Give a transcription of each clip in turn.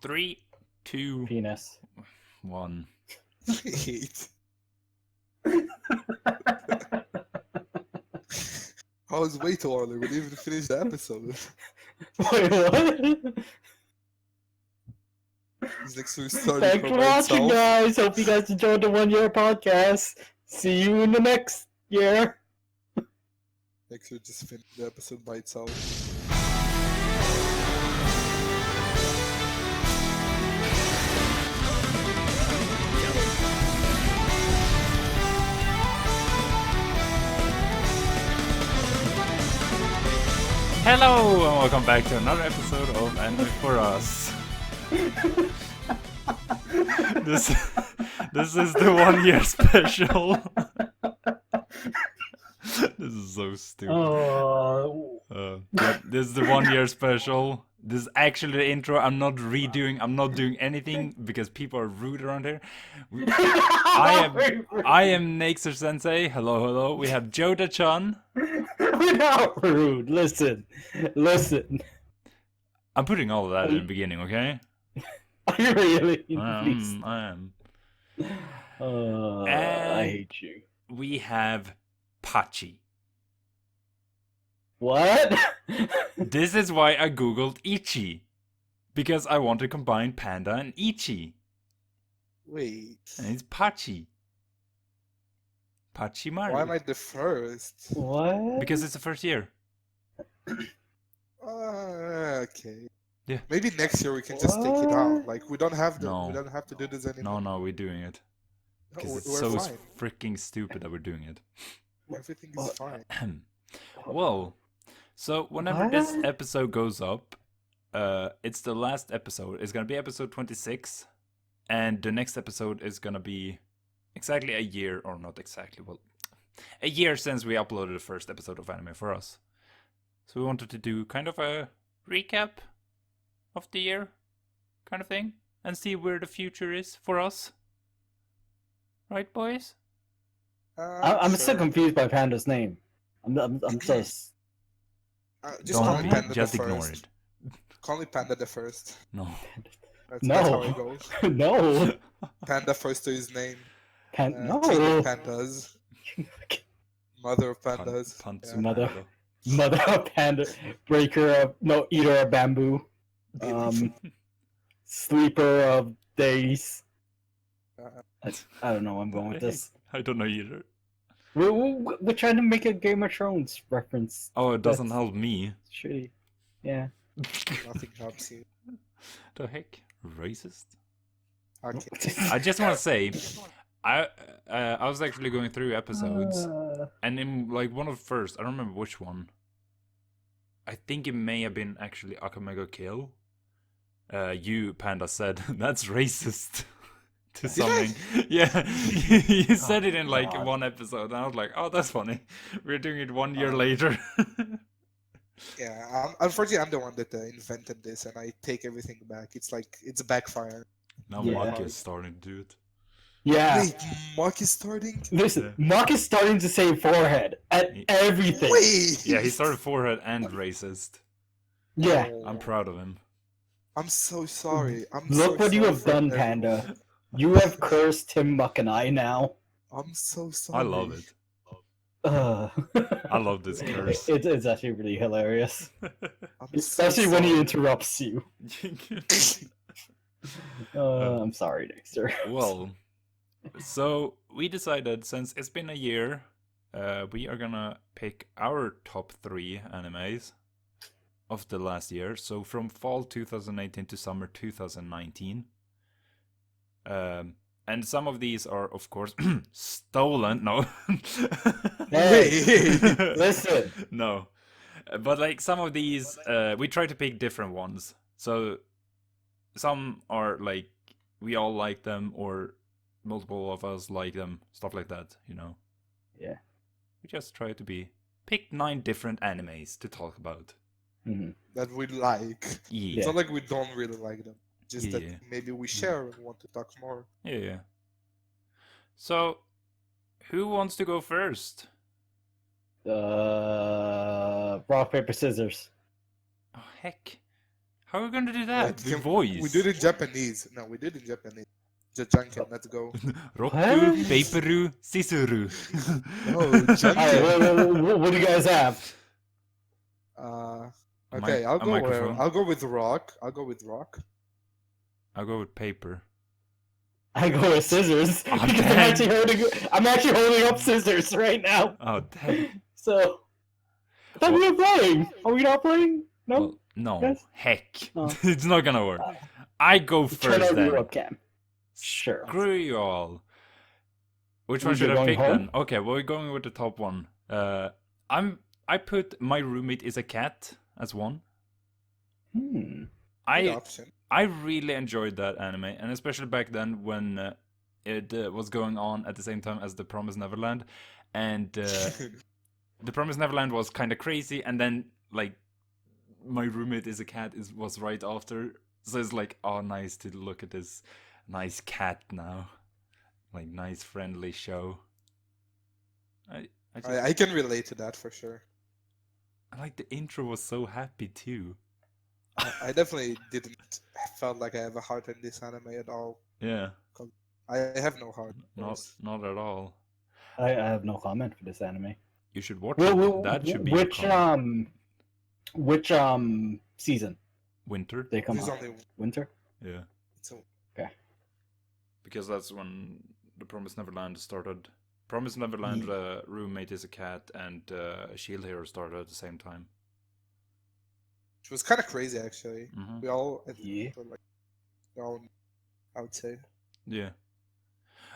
3, 2, Penis. 1. Wait. I was way too early. We didn't even finish the episode. Wait, what? It's like so starting Thanks from for by watching, itself. guys. Hope you guys enjoyed the 1 year podcast. See you in the next year. Nayxerr just finished the episode by itself. Hello and welcome back to another episode of Anime for Us. This is the 1 year special. This is so stupid. Oh. Yeah, this is the 1 year special. This is actually the intro. I'm not doing anything because people are rude around here. I am Nayxerr Sensei. Hello. We have Jodha-chan. We're not rude. Listen. I'm putting all of that in the beginning, okay? Are you really? I am. I hate you. We have Pachi. What? This is why I googled Ichi. Because I want to combine Panda and Ichi. Wait. And it's Pachi. Pachi Maru. Why am I the first? What? Because it's the first year. Okay. Yeah. Maybe next year we can just take it out. Like we don't have No. we don't have to do this anymore. No, we're doing it. No, Because it's we're so fine. freaking stupid that we're doing it. Everything is fine. Well, so whenever this episode goes up, it's the last episode. It's gonna be episode 26, and the next episode is gonna be exactly a year, or not exactly, well, a year since we uploaded the first episode of Anime for Us. So we wanted to do kind of a recap of the year, kind of thing, and see where the future is for us. Right, boys? I'm still Sure. confused by Panda's name. I'm just. Just call me Don't Panda just the ignore first. it. Call me Panda the first. No. That's how it No. goes. No. Panda first to his name. No. King of pandas. Mother of pandas. Pantsu Yeah. Mother. Panda. Mother of Panda. Breaker of. No, eater of bamboo. Sleeper of days. I don't know where I'm going with this. I don't know either. We're trying to make a Game of Thrones reference. Oh, it doesn't That's- help me. Shitty. Yeah. Nothing helps you. The heck? Racist? Okay. I just want to say, I was actually going through episodes, and in like one of the first, I don't remember which one. I think it may have been actually Akamega Kill. You, Panda, said, that's racist. To Did I? something. Yeah, you said it in like God. one episode, and I was like, oh, that's funny. We're doing it 1 year later. Yeah, unfortunately, I'm the one that invented this, and I take everything back. It's like it's backfire. Now Yeah. Mark is starting to do it. Yeah. Wait, Mark is starting. Listen, Yeah. Mark is starting to say forehead at everything. Wait. Yeah, he started forehead and racist. Yeah. Oh, I'm proud of him. I'm so sorry. Look what you have done, Panda. You have cursed Tim Muck and I now. I'm so sorry. I love it. Uh, I love this curse. It's actually really hilarious. I'm Especially so when he sorry. interrupts you. I'm sorry, Nayxerr. Well, so we decided, since it's been a year, we are gonna pick our top 3 animes of the last year. So from fall 2018 to summer 2019. And some of these are, of course, stolen. No. Hey, listen. No. But like some of these, we try to pick different ones. So some are like, we all like them, or multiple of us like them, stuff like that, you know. Yeah. We just try to pick 9 different animes to talk about. Mhm. that we like. Yeah. It's not like we don't really like them. Just that Yeah. maybe we share and want to talk more. Yeah. So, who wants to go first? Rock, paper, scissors. Oh, heck. How are we gonna do that? Wait, The voice. We did it in Japanese. No, we did it in Japanese. Janken, let's go. Roku, paperu, scissuru. Oh, Janken. What do you guys have? Okay, I'll a go. microphone. I'll go with rock. I'll go with rock. I'll go with paper. I go with scissors. Oh, because I'm actually holding up scissors right now. Oh, dang. So, I thought we were playing. Are we not playing? No. Well, no. Yes? Heck. Oh. It's not gonna work. I go Turn first on then. your webcam. Sure. Screw you all. Which We're one should I going pick home? then? Okay, well, we're going with the top one. I put My Roommate is a Cat as one. Good I option. I really enjoyed that anime, and especially back then when it was going on at the same time as The Promised Neverland, and The Promised Neverland was kind of crazy, and then like My Roommate is a Cat was right after, so it's like, oh, nice to look at this nice cat now, like nice friendly show. I can relate to that for sure. I like the intro was so happy too. I definitely didn't felt like I have a heart in this anime at all. Yeah, I have no heart. of course. not at all. I have no comment for this anime. You should watch Well, it. That should be your comment. Which season Winter. they come There's out? only Winter. Yeah, so because that's when The Promised Neverland started. Promised Neverland, Roommate is a Cat, and Shield Hero started at the same time. which was kind of crazy actually. Mhm. We all Yeah. were like, I would say. Yeah.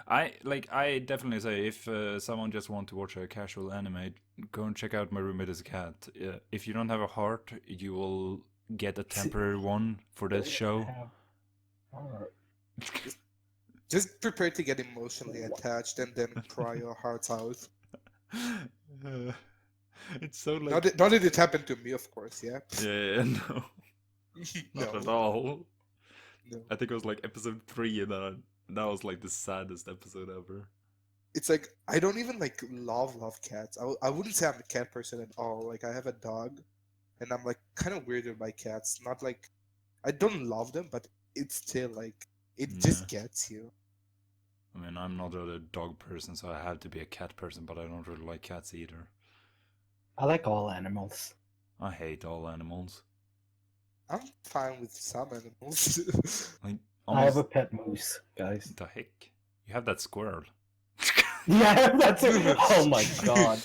I definitely say if someone just want to watch a casual anime, go and check out My Roommate is a Cat. If you don't have a heart, you will get a temporary one for this show. Just prepare to get emotionally attached and then cry your hearts out. It's so like Not that it happened to me, of course. Yeah. yeah, no, not at No. all. No. I think it was like episode 3, and that was like the saddest episode ever. It's like I don't even like love cats. I wouldn't say I'm a cat person at all. Like I have a dog, and I'm like kind of weirded by cats. Not like I don't love them, but it's still like it just gets you. I mean, I'm not a dog person, so I have to be a cat person, but I don't really like cats either. I like all animals. I hate all animals. I'm fine with some animals. Like, I have almost a pet moose, guys. the heck? You have that squirrel. Yeah, that's it. Oh my god.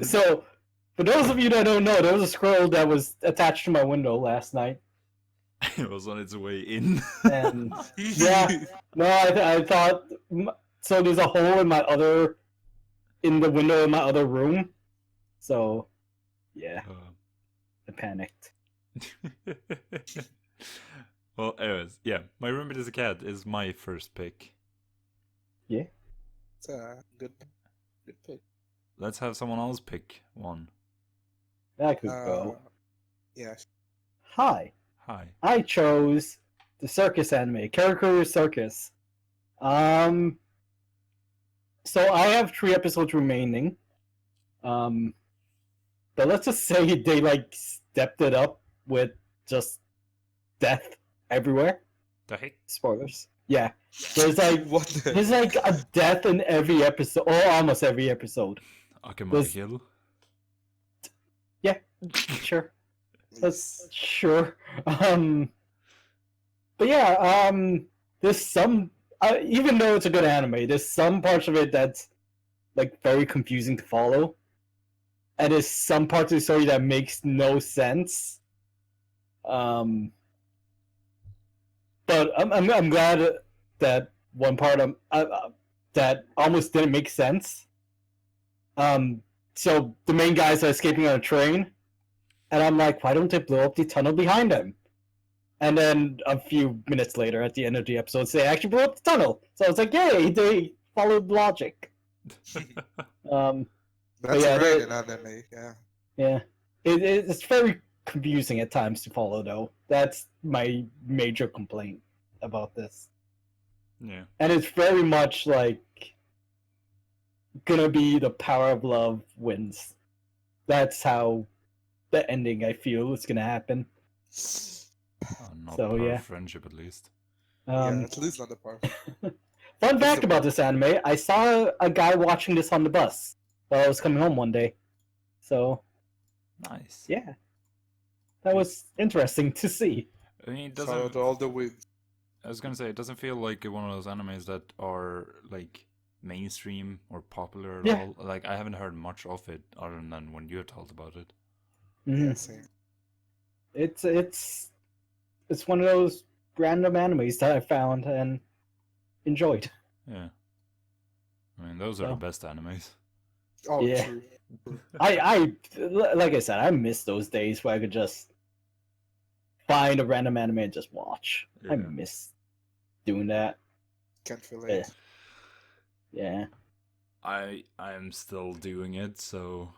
So, for those of you that don't know, there was a squirrel that was attached to my window last night. It was on its way in. And yeah, no, I thought so. There's a hole in in the window in my other room. So, yeah, I panicked. Well, anyways, yeah, My Roommate is a Cat is my first pick. Yeah, It's a good pick. Let's have someone else pick one. I could go. Yeah. Hi, Hi. I chose the circus anime, Karakuri Circus. So I have 3 episodes remaining. But let's just say they like stepped it up with just death everywhere. The heck? Spoilers. Yeah. There's like What the? there's like a death in every episode, or almost every episode. Akuma Hill? Yeah, sure. That's sure. But yeah, there's some even though it's a good anime, there's some parts of it that's like very confusing to follow. And there's some parts of the story that makes no sense. But I'm glad that one part that almost didn't make sense. So the main guys are escaping on a train, and I'm like, why don't they blow up the tunnel behind them? And then a few minutes later, at the end of the episode, they actually blew up the tunnel. So I was like, yay, they followed logic. That's yeah, great in anime. Yeah. Yeah, it's very confusing at times to follow, though. That's my major complaint about this. Yeah. And it's very much like gonna be the power of love wins. That's how the ending I feel is gonna happen. Not So, part yeah. of friendship, at least. Yeah, at least not the part. Fun fact about this anime, I saw a guy watching this on the bus while I was coming home one day. So, Nice. yeah. That was interesting to see. I mean, it Shout out doesn't. to all the wins. I was gonna say, it doesn't feel like one of those animes that are like mainstream or popular at Yeah. all. Like, I haven't heard much of it other than when you told about it. Mhm. Yeah, same. It's one of those random animes that I found and enjoyed. Yeah. I mean, those are So. the best animes. Oh, Yeah. true. I like I said, I miss those days where I could just find a random anime and just watch. I Yeah. miss doing that. Can't relate. Yeah. I am still doing it, so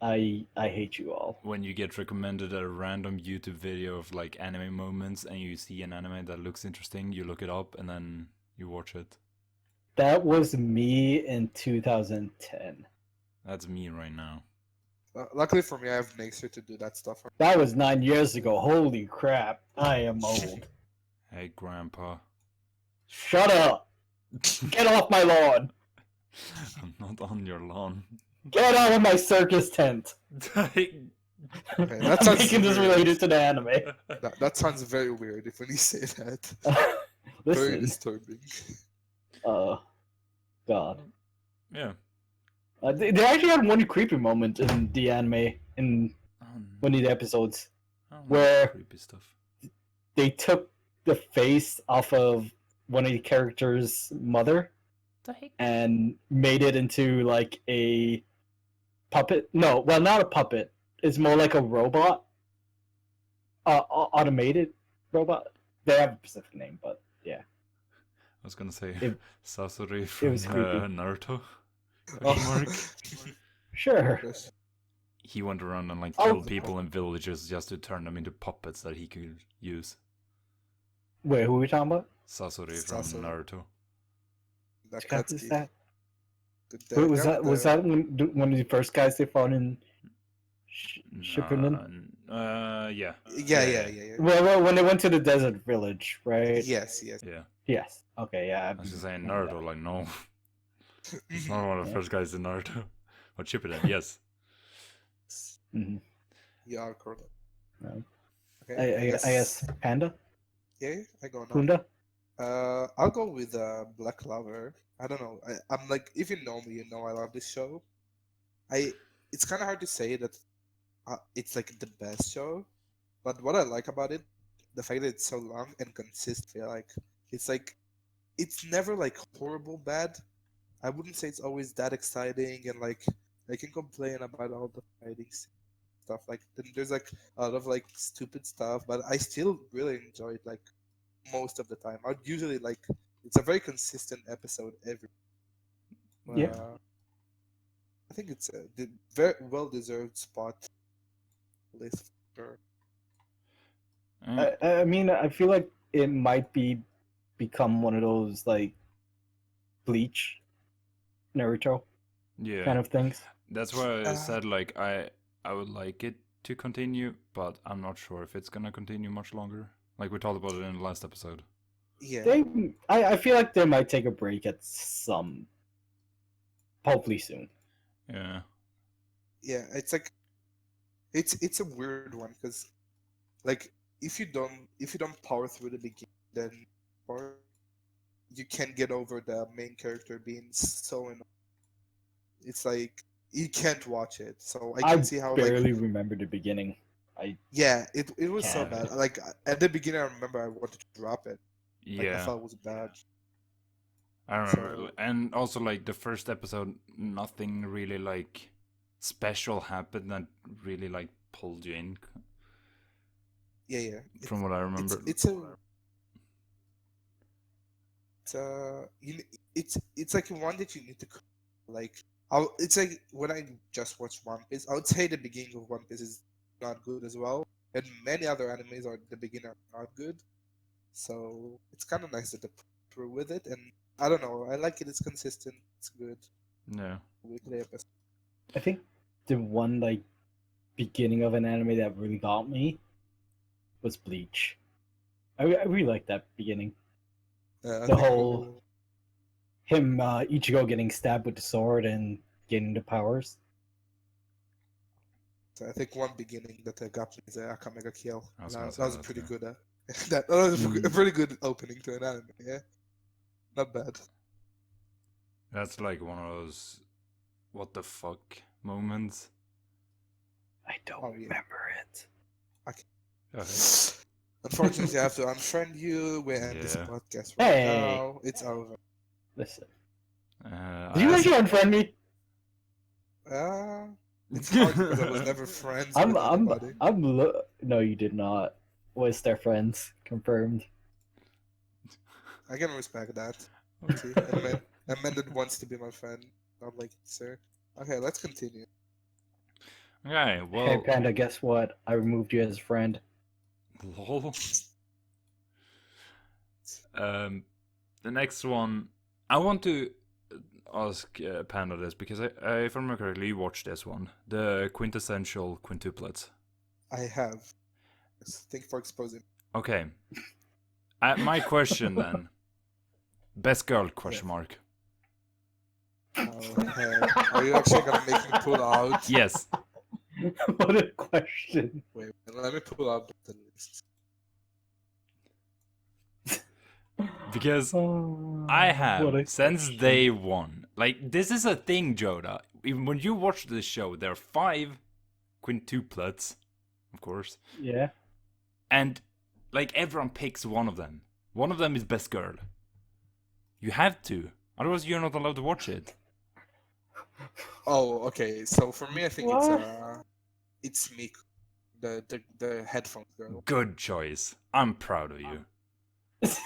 I hate you all. when you get recommended a random YouTube video of like anime moments and you see an anime that looks interesting, you look it up and then you watch it. That was me in 2010. That's me right now. Luckily for me, I have Nayxerr to do that stuff. That was 9 years ago. Holy crap. I am old. Hey, Grandpa. Shut up. Get off my lawn. I'm not on your lawn. Get out of my circus tent. Okay, I'm that sounds making this weird. related to the anime. That sounds very weird if when you say that. Very Listen. disturbing. God. Yeah. They actually had one creepy moment in the anime in one of the episodes I don't where- like creepy stuff. they took the face off of one of the characters' mother and made it into like a puppet. No, well, not a puppet. It's more like a robot, automated robot. They have a specific name, but yeah, I was gonna say It- Sasori from was creepy. Naruto. Oh. Mark. sure. Yes. He went around and like Oh. killed people in villages just to turn them into puppets that he could use. Wait, who are we talking about? Sasori from Sasori. Naruto. Which guy is Nakatsuki. that? The Wait, was guy that with was the- that one of the first guys they fought in Shippuden? Yeah. Yeah. Well, when they went to the desert village, right? Yes. Yeah. Yes. Okay. Yeah. I was just saying Naruto, like, no. He's not one of the Yeah. first guys in Naruto. But Shippuden, yes. hmm You are correct. No. Okay, I guess Panda, Yeah, I go now. Punda. I'll go with Black Clover. I don't know. I'm like, if you know me, you know I love this show. It's kind of hard to say that it's like the best show, but what I like about it, the fact that it's so long and consistent. Like it's never like horrible bad. I wouldn't say it's always that exciting, and like I can complain about all the fighting stuff. Like there's like a lot of like stupid stuff, but I still really enjoy it. Like most of the time, I'd usually like it's a very consistent episode every. Yeah. I think it's a very well deserved spot list. Sure. I mean, I feel like it might become one of those like Bleach, Naruto Yeah. kind of things. That's why I said like I would like it to continue, but I'm not sure if it's gonna continue much longer. Like we talked about it in the last episode. Yeah. I feel like they might take a break at some, hopefully soon. Yeah. Yeah, it's like it's a weird one because like if you don't power through the beginning, then you can't get over the main character being so annoying. It's like you can't watch it. So I can see how barely like remember the beginning. yeah, it was so Yeah. bad. Like at the beginning, I remember I wanted to drop it. Like, I Yeah. thought it was bad. I remember. So- And also like the first episode, nothing really like special happened that really like pulled you in Yeah. from what I remember. It's like one that you need to like. It's like when I just watched One Piece, I would say the beginning of One Piece is not good as well, and many other animes are the beginning are not good. So it's kind of nice that they put through with it, and I don't know, I like it. It's consistent. It's good. Yeah. Weekly episode. I think the one like beginning of an anime that really got me was Bleach. I really like that beginning. I The think whole him Ichigo getting stabbed with the sword and getting the powers. I think one beginning that got me is Akamega Kill. I was That, gonna that say was a that pretty too. good. That was a Mm. pretty good opening to an anime. Yeah, not bad. That's like one of those what the fuck moments. I don't Oh, yeah. remember it. Okay. Unfortunately, I have to unfriend you. We end this Yeah. podcast right Hey. now. It's over. Listen, I did you asked- actually unfriend me? It's hard because I was never friends with anybody. No, you did not. Was their friends confirmed? I can respect that. See, Amended wants to be my friend. I'm like, sir. Okay, let's continue. Okay, Hey well, Panda, guess what? I removed you as a friend. lol. The next one, I want to ask Panda this because if I remember correctly, you watched this one, the quintessential quintuplets. I have. Thank you for exposing. Okay, my question then, best girl question mark? Oh, heck. Are you actually gonna make me pull out? Yes. What a question. Wait, let me pull out the list. Because Oh, I what have a since question. day one. Like this is a thing, Jodha. Even when you watch the show, there are 5 quintuplets, of course, Yeah. and like everyone picks one of them. One of them is best girl. You have to, otherwise you're not allowed to watch it. Oh, okay. So for me, I think What? it's Miku, the headphone girl. Good choice. I'm proud of you.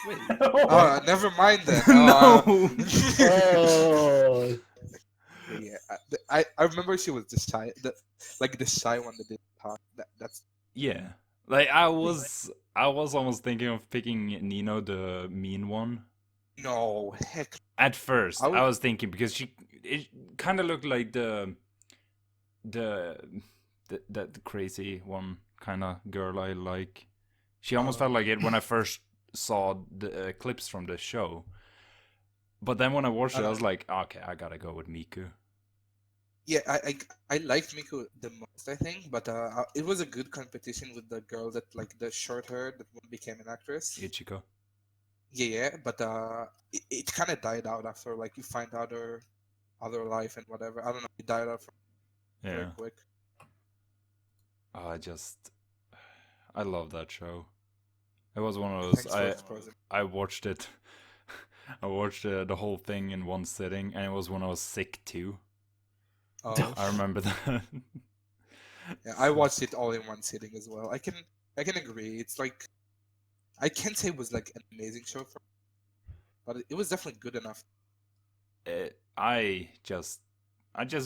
Wait. Oh. Never mind then. No. Oh. Yeah, I remember she was the shy, the shy one that did talk. That's Yeah. Like I was almost thinking of picking Nino, the mean one. no heck. At first, I would- I was thinking because it kind of looked like the crazy one kind of girl I like. She almost felt like it when I first saw the clips from the show. But then when I watched it, I was like, okay, I gotta go with Miku. Yeah, I liked Miku the most, I think, but it was a good competition with the girl that like the short hair that became an actress. Ichiko. Yeah, but it kind of died out after like you find out her other life and whatever. I don't know, it died out very Yeah. quick. Oh, I love that show. It was one of those. Thanks for exposing. I watched it. I watched the whole thing in one sitting, and it was when I was sick too. Oh, I remember that. yeah, I watched it all in one sitting as well. I can agree. It's like I can't say it was like an amazing show for me, but it was definitely good enough. I just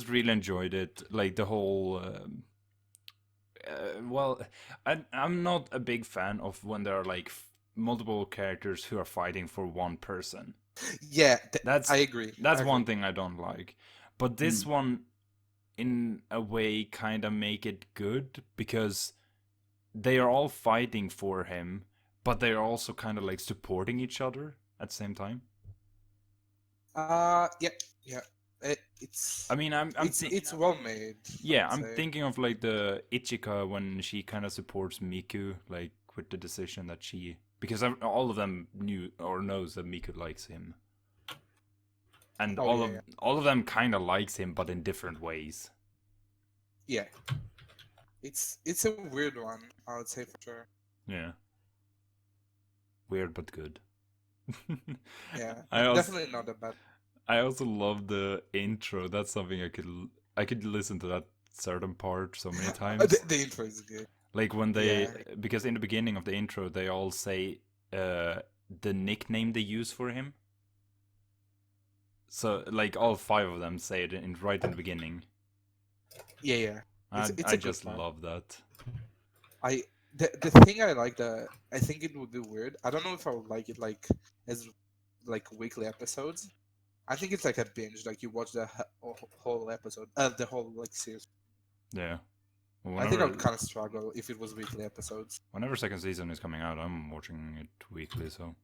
really enjoyed it. Like the whole. Well, I'm not a big fan of when there are like multiple characters who are fighting for one person. Yeah, That's I agree. That's I one agree. thing I don't like. But this one, in a way, kind of make it good because they are all fighting for him, but they are also kind of like supporting each other at the same time. Yeah, yeah. It's. I mean, It's well made. Yeah, I would I'm say. thinking of like the Ichika when she kind of supports Miku, like with the decision that she, because all of them knew or knows that Miku likes him, and Oh, all of them kind of likes him, but in different ways. yeah. It's a weird one, I would say for sure. Yeah, weird but good. Yeah, I also definitely not that bad. I also love the intro. That's something I could listen to that certain part so many times. The intro is good. Like when they, Yeah. because in the beginning of the intro, they all say the nickname they use for him. So like all 5 of them say it right in the beginning. Yeah, yeah. It's I a good just part. love that. The thing I like I think it would be weird. I don't know if I would like it like as like weekly episodes. I think it's like a binge, like you watch the whole episode, the whole like series. Yeah. Well, I think I whenever would kind of struggle if it was weekly episodes. whenever second season is coming out, I'm watching it weekly. So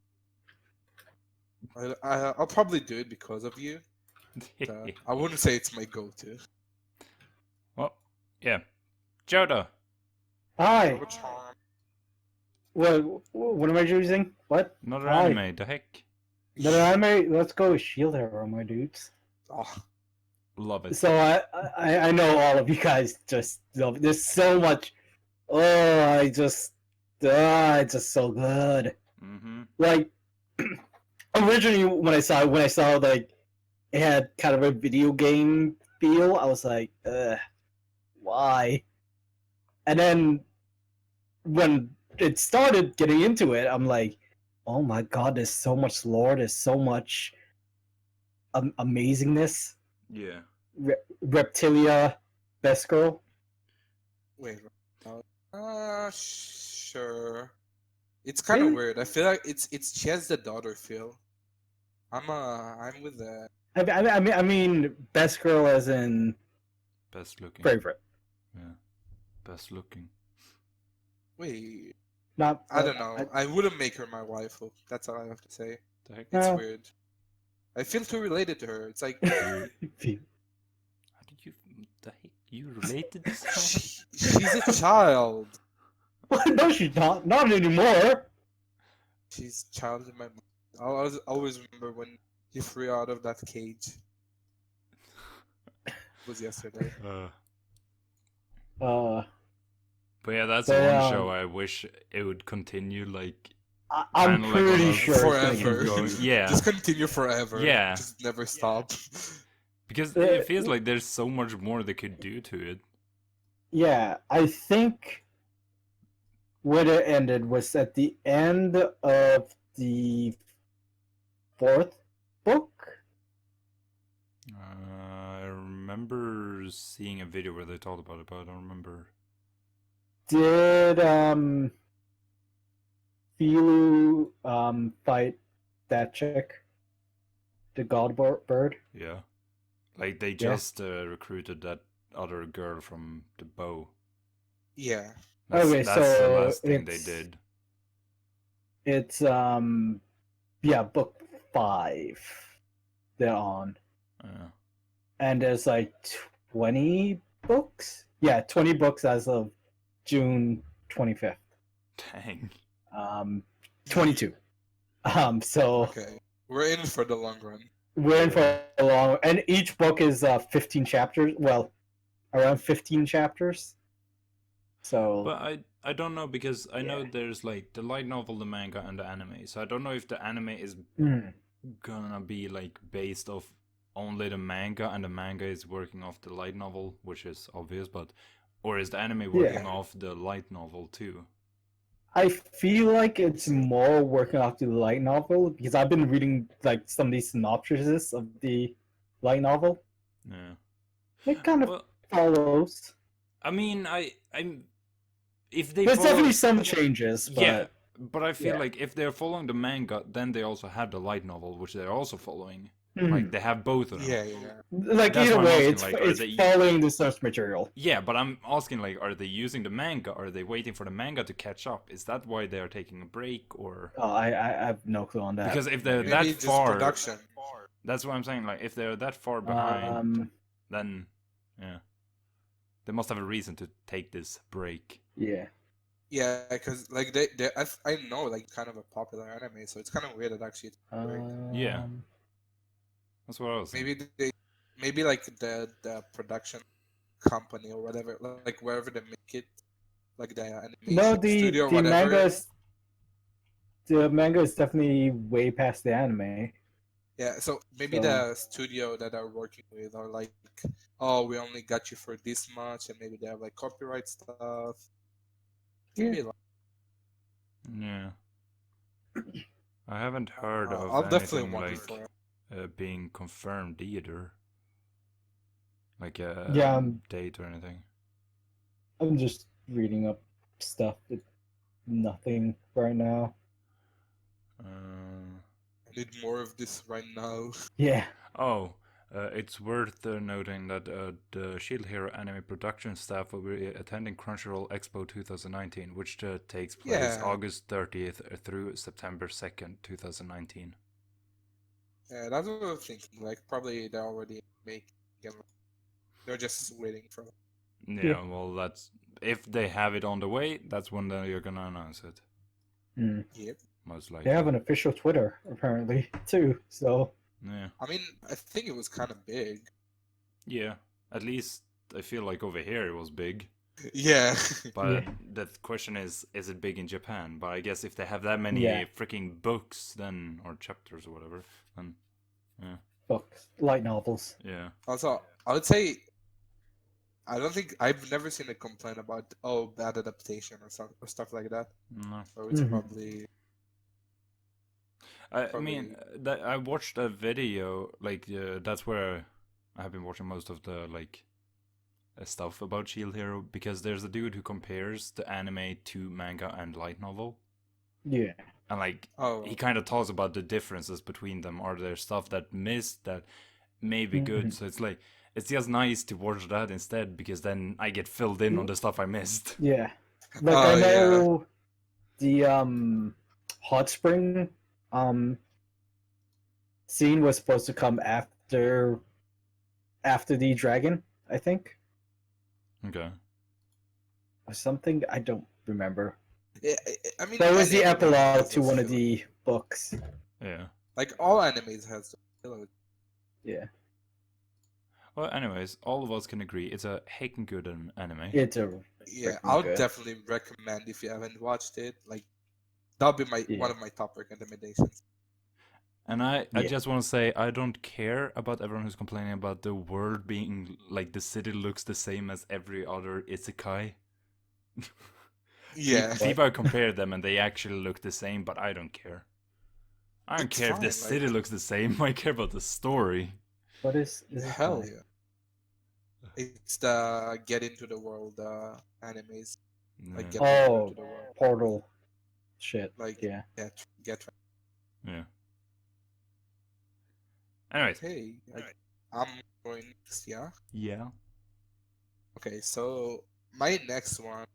I'll probably do it because of you. I wouldn't say it's my go-to. well, yeah, Jodha. Hi. Which one? What am I choosing? What? Another Hi. anime. The heck, Another anime? Let's go with Shield Hero, my dudes. Oh, love it. So I know all of you guys just love it. There's so much. Oh, it's just so good. Mm-hmm. Like originally when I saw like it had kind of a video game feel, I was like, why? And then when it started getting into it, I'm like, oh my god, there's so much lore, there's so much amazingness. Yeah. Reptilia, best girl. wait. Sure. It's kind of Really? weird. I feel like it's she has the daughter feel. I'm with that. I mean, best girl as in Best looking. favorite. Yeah. Best looking. Wait, Not. I don't know. I wouldn't make her my waifu. That's all I have to say. The heck? It's No. weird. I feel too related to her. It's like How did you? The heck? You related to someone? she's a child. No, she's not. Not anymore. She's a child in my mind. I always remember when he threw out of that cage. It was yesterday. But yeah, that's But, one show I wish it would continue. Like, I'm Kinda like pretty on a sure it's gonna forever. keep going. Yeah, Just continue forever. Yeah. Just never stop. because it feels like there's so much more they could do to it. Yeah, I think where it ended was at the end of the fourth book. I remember seeing a video where they talked about it, but I don't remember. Did Filu fight that chick, the god bird? Yeah, like they just recruited that other girl from the bow. Yeah. Okay, That's the so last thing they it's- did. It's yeah, book 5 they're on. Yeah. And there's like 20 books? Yeah, 20 books as of June 25th. Dang. 22. So Okay. We're in for the long run. we're in for a long, and each book is 15 chapters. Well, around 15 chapters. So But I don't know, because I know Yeah. there's like the light novel, the manga, and the anime. So I don't know if the anime is gonna be like based off only the manga, and the manga is working off the light novel, which is obvious, but or is the anime working off the light novel too? I feel like it's more working off the light novel because I've been reading like some of these synopsises of the light novel. Yeah. It kind of Well, follows. I mean, I'm if they There's follow, definitely some changes, but yeah, but I feel yeah. like if they're following the manga, then they also have the light novel, which they're also following. Mhm. Like they have both of them. Yeah. like That's either what I'm way, asking, like, are it's they- following the source material. Yeah, but I'm asking, like, are they using the manga? Are they waiting for the manga to catch up? Is that why they are taking a break, or Oh, I have no clue on that. because if they're Maybe that just far, production. that's what I'm saying. Like, if they're that far behind, then yeah, they must have a reason to take this break. Yeah. Yeah, because like I know like kind of a popular anime, so it's kind of weird that actually it's a break. Yeah. That's what I was saying. maybe like the production company or whatever, like wherever they make it, like the animation No, studio or the whatever. manga is definitely way past the anime. Yeah, so maybe So- the studio that are working with are like, oh, we only got you for this much, and maybe they have like copyright stuff. Maybe like, Yeah. I haven't heard of I'll definitely anything want like it for. being confirmed either. Like a Yeah, date or anything. I'm just reading up stuff. It's nothing right now. I need more of this right now. Yeah. Oh, It's worth noting that the Shield Hero anime production staff will be attending Crunchyroll Expo 2019, which takes place Yeah. August 30th through September 2nd, 2019. Yeah, that's what I'm thinking. Like, probably they're already making them. They're just waiting for it. Yeah, well, that's if they have it on the way, that's when you're gonna announce it. Yep. Most likely. They have an official Twitter apparently too. So Yeah. I mean, I think it was kind of big. Yeah. At least I feel like over here it was big. Yeah. But the question is it big in Japan? But I guess if they have that many freaking books, then or chapters or whatever, then yeah. books, light novels. Yeah. Also, I would say I've never seen a complaint about bad adaptation or stuff like that. No. So it's probably. I mean, I watched a video like that's where I have been watching most of the like stuff about Shield Hero because there's a dude who compares the anime to manga and light novel. Yeah. And like he kind of talks about the differences between them. Are there stuff that missed that may be good? So it's like it's just nice to watch that instead because then I get filled in on the stuff I missed. Yeah. Like I know the hot spring scene was supposed to come after the dragon, I think. Okay. Or something I don't remember. Yeah, I mean, that was the epilogue to one of the books. Yeah. Like all animes has. Yeah. Well, anyways, all of us can agree it's a heckin' good anime. It's a I'll definitely recommend if you haven't watched it. Like that'll be one of my top recommendations. And I just want to say I don't care about everyone who's complaining about the world being like the city looks the same as every other isekai. Yeah. People compare them and they actually look the same, but I don't care. I don't care if the city looks the same. I care about the story. What is hell yeah? It's the get into the world animes. Like get into the world. Portal shit. Like get. Yeah. Anyways. Hey, I'm going next, yeah? Yeah. Okay, so my next one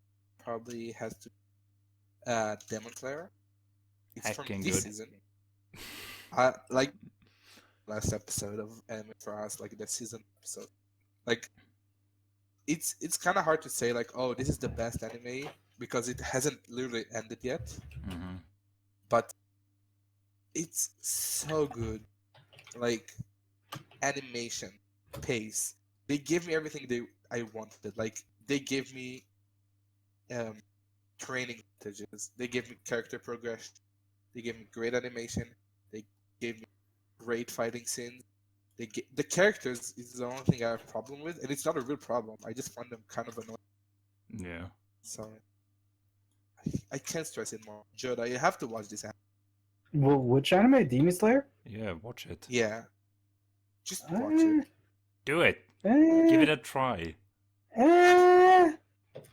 probably has to Demon Slayer. It's from this season. Like last episode of anime for us, like the season episode. Like it's kind of hard to say like, oh, this is the best anime because it hasn't literally ended yet. Mm-hmm. But it's so good. Like animation, pace. They gave me everything I wanted. Like they gave me training stages. They gave me character progression. They gave me great animation. They gave me great fighting scenes. The characters is the only thing I have a problem with, and it's not a real problem. I just find them kind of annoying. Yeah. So I can't stress it more. Jodha, you have to watch this anime. Well, which anime? Demon Slayer? Yeah, watch it. Yeah. Just watch it. Do it. Give it a try.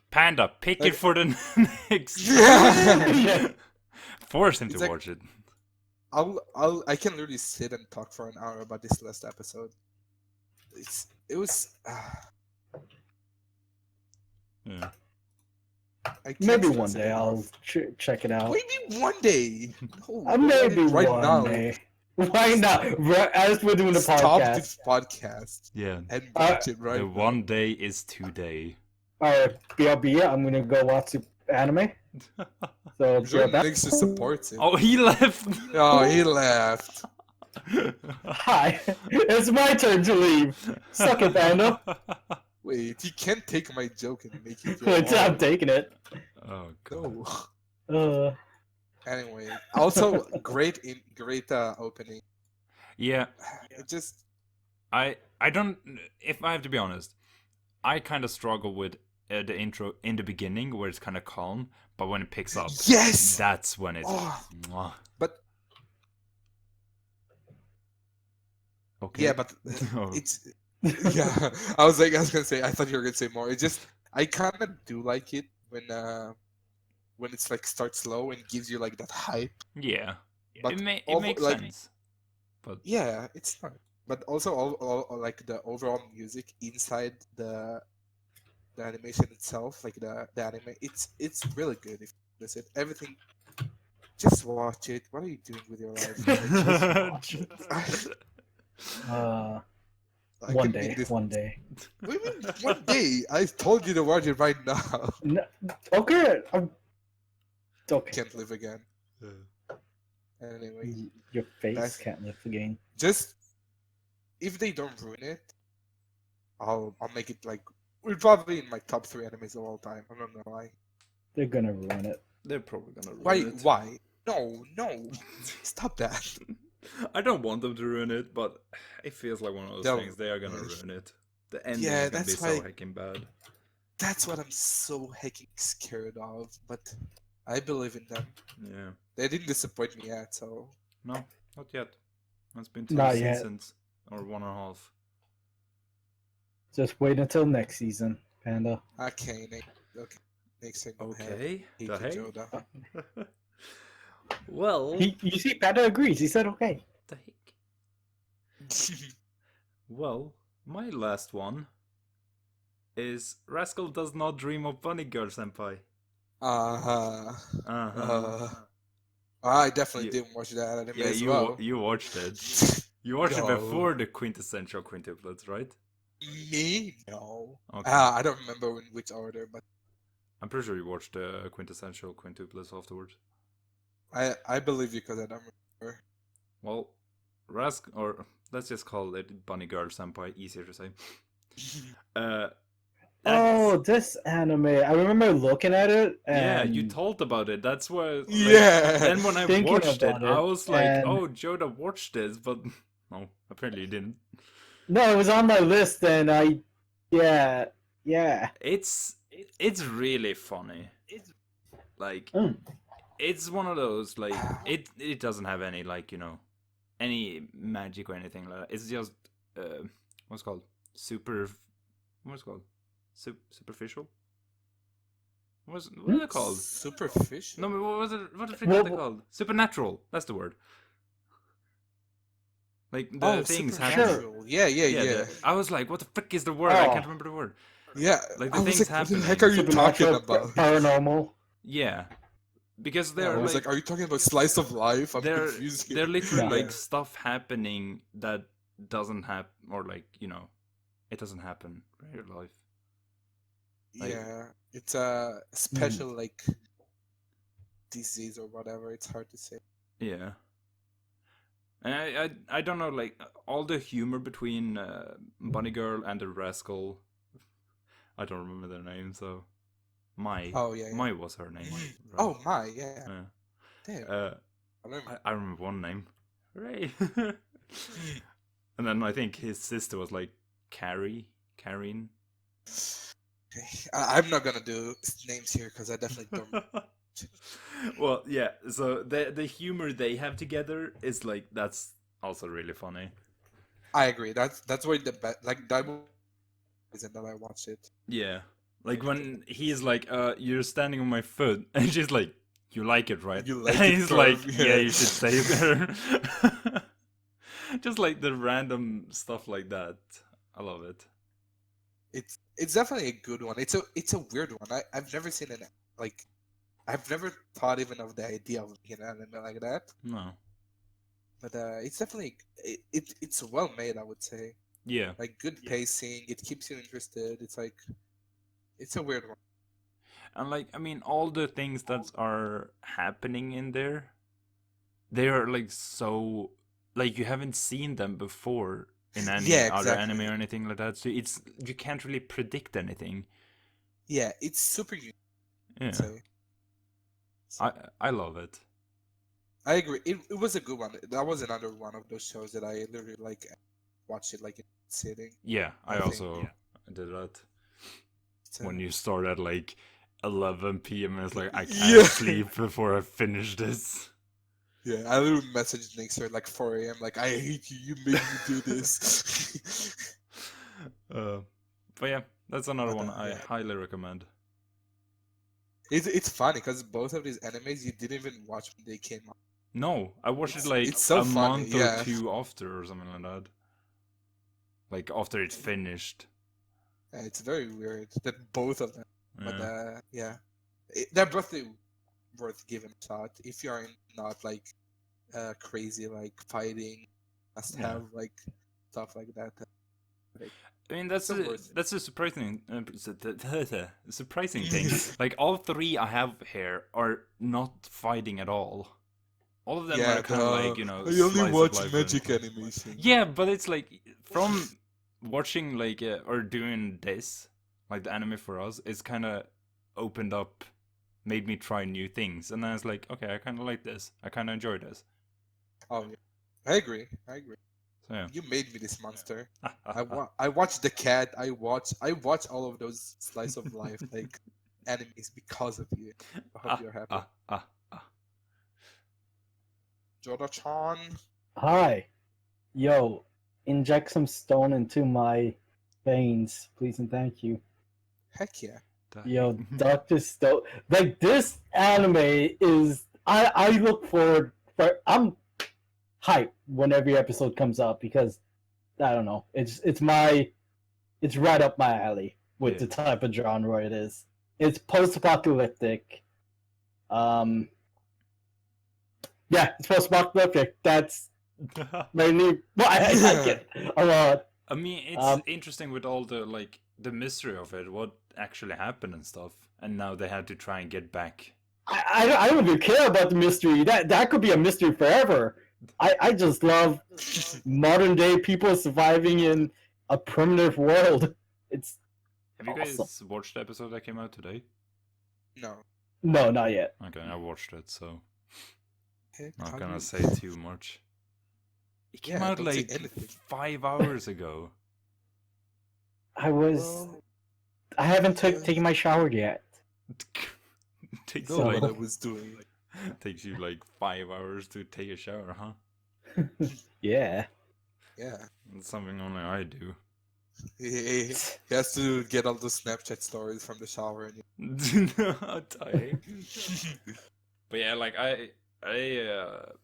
Panda, pick it for the next. Yeah. Force him to watch it. I can literally sit and talk for an hour about this last episode. It was. Yeah. Maybe one day I'll check it out. Maybe one day. Maybe one day. Right now, as we're doing the podcast. Stop this podcast. Yeah. And watch it right the now. one day is today. Alright, BRB, I'm gonna go watch the anime. So Nayxerr supports it. Oh, he left. Oh, he left. Hi, it's my turn to leave. Suck it, Panda. Wait, you can't take my joke and make it your own. I'm taking it. Oh god. No. Anyway, also great opening. Yeah. It just. I don't. If I have to be honest, I kind of struggle with the intro in the beginning where it's kind of calm, but when it picks up, yes, that's when it's. But. Okay. Yeah, but it's. Yeah, I was gonna say. I thought you were gonna say more. It just. I kind of do like it when it's like starts slow and gives you like that hype. Yeah. But it makes sense. But yeah, it's not. but also all like the overall music inside the animation itself, like the anime, it's really good. If you listen, everything, just watch it. What are you doing with your life? Just watch it. I One can make day, this. one day. What do you mean one day? I told you to watch it right now. No, okay, okay. Can't live again. Anyway, Your face that's can't live again. just if they don't ruin it, I'll make it like we're probably in my top 3 animes of all time. I'm not gonna lie. They're gonna ruin it. They're probably gonna ruin Why? it. Why? No! Stop that. I don't want them to ruin it, but it feels like one of those They'll- things. They are gonna ruin it. The ending Yeah, is gonna be that's so why- heckin' bad. That's what I'm so hecking scared of. But I believe in them. Yeah. They didn't disappoint me yet, so No, not yet. It's been 2 Not yet. seasons. Or 1.5. Just wait until next season, Panda. okay. Next thing. Okay. Hate The you, heck? Jodha. Well, You see, Panda agrees. He said okay. the heck? Well, my last one is Rascal Does Not Dream of Bunny Girl Senpai. Uh-huh. Uh-huh. I definitely You- didn't watch that anime Yeah, as you well. you watched it. You watched it No. before the quintessential quintuplets, right? Me? No. Okay. I don't remember in which order, but I'm pretty sure you watched the quintessential quintuplets afterwards. I believe you because I don't remember. Well, or let's just call it Bunny Girl Senpai, easier to say. Uh, Oh, this anime. I remember looking at it. And yeah, you told about it. That's why. Like, Yeah. Then when I Thinking watched it, about I it, was like, and- "Oh, Jodha watched this," but no, apparently you didn't. No, it was on my list, and yeah. It's really funny. Like Mm. it's one of those like it doesn't have any like any magic or anything like that. It's just what's it called superficial. What are they called? Superficial. No, but what the frick Well, are they called? Supernatural. That's the word. Like the things happen. supernatural. Yeah. I was like, what the frick is the word? I can't remember the word. Yeah. Like, the I was things like, what the happening. heck are you talking Supernatural, about? paranormal. Yeah, because I they're was like, are you talking about slice of life? I'm they're confused. they're literally Yeah. like stuff happening that doesn't happen, or like it doesn't happen in real life. like- Yeah, it's a special like disease or whatever. It's hard to say. Yeah. And I don't know, like all the humor between Bunny Girl and the Rascal. I don't remember their name, so Mai. Oh yeah. Mai was her name. right? Oh my, yeah. Yeah. Damn. Uh, I remember. I remember one name. Hooray! And then I think his sister was like Carrie. Karine. Okay. I'm not gonna do names here because I definitely don't. Well, yeah. So the humor they have together is like that's also really funny. I agree. That's why like that reason that I watched it. Yeah. Like when he's like, you're standing on my foot, and she's like, you like it, right? You like and it, he's Carl, like, yeah. yeah, you should stay there. Just like the random stuff like that. I love it. It's definitely a good one. It's a weird one. I've never seen an like. I've never thought even of the idea of making an anime like that. No. But it's definitely it's well made. I would say Yeah. like good pacing. It keeps you interested. It's like it's a weird one. And like, I mean, all the things that are happening in there, they are like so, like you haven't seen them before in any Yeah, other exactly. anime or anything like that. So you can't really predict anything. Yeah, it's super unique. Yeah. I'd say. So, I love it. I agree. It was a good one. That was another one of those shows that I literally like watched it like in sitting. Yeah, I I think, also did that. So, When you start at like 11 p.m. and it's like, I can't Yeah. sleep before I finish this. yeah, I literally messaged Nayxerr at like 4 a.m. Like, I hate you. You made me do this. But yeah, that's another But, one I yeah. highly recommend. It's funny because both of these animes you didn't even watch when they came out. No, I watched it like it's so a funny, month yeah. or two after or something like that. like after it's finished. It's very weird that both of them. But Yeah. they're both worth giving a shot if you're not like crazy like fighting, must Yeah. have like stuff like that. I mean, that's Still worth it. that's a surprising surprising thing. Like all three I have here are not fighting at all. All of them are kind of like, you know, I only slice of watch life magic and- animation. Yeah, but it's like from watching like or doing this, like the anime for us, it's kind of opened up, made me try new things, and then it's like, okay, I kind of like this. I kind of enjoy this. Oh yeah, I agree. So yeah. You made me this monster. I watched the cat. I watch all of those slice of life like animes because of you. I hope you're happy. Jodha-chan. Hi. Yo, inject some stone into my veins, please and thank you. Heck yeah. Yo, Dr. Stone. Like, this anime is... I look forward for... I'm hyped when every episode comes out because, I don't know, it's right up my alley with the type of genre it is. It's post-apocalyptic. Yeah, it's post-apocalyptic. That's mainly why I like it a lot. I mean, it's interesting with all the like the mystery of it, what actually happened and stuff, and now they have to try and get back. I don't even care about the mystery. That could be a mystery forever. I just love modern day people surviving in a primitive world. It's Have you awesome. guys watched the episode that came out today? No. No, not yet. Okay, I watched it, so Heck, not how gonna you- say too much. It came Yeah, out don't say like anything. 5 hours ago. I was. Well, I haven't taken my shower yet. Takes know you what I like was doing. takes you like 5 hours to take a shower, huh? Yeah. Yeah. That's something only I do. He has to get all the Snapchat stories from the shower. And But yeah, like I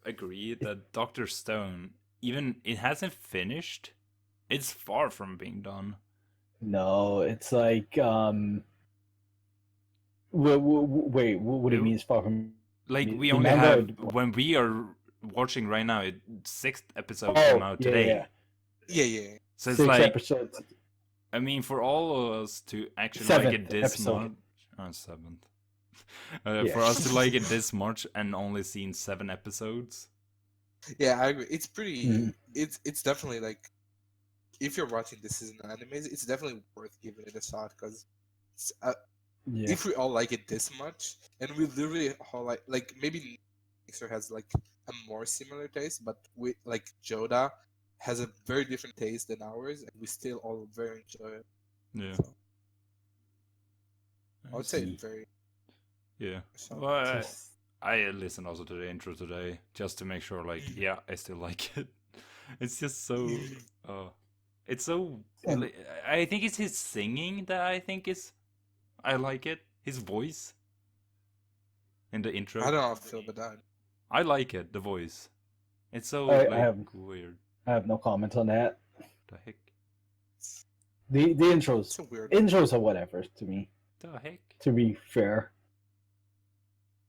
agree that Dr. Stone, even it hasn't finished. It's far from being done. No, it's like Wait, what do you mean it's far from? Like The we only manga have or- when we are watching right now, 6th episode Oh, came out yeah, today. yeah. yeah. So it's 6 like episodes. I mean, for all of us to actually like 7th it this episode. much, 7th. Yeah. For us to like it this much and only seen 7 episodes. Yeah, I agree. It's pretty. Mhm. It's definitely like, if you're watching this season of anime, it's definitely worth giving it a shot because Yeah. if we all like it this much, and we literally all like maybe Nayxerr has like a more similar taste, but we like Jodha has a very different taste than ours, and we still all very enjoy it. Yeah. So, I would say see. very. Yeah. So, Well, Just- I listened also to the intro today just to make sure, like, yeah, I still like it. It's just so, it's so. And- I think it's his singing that I think is, I like it. His voice in the intro. I don't know how I feel about that. I like it. The voice. It's so I like have- weird. I have no comment on that. The heck. The intros. It's a weird. Intros are whatever to me. The heck. To be fair.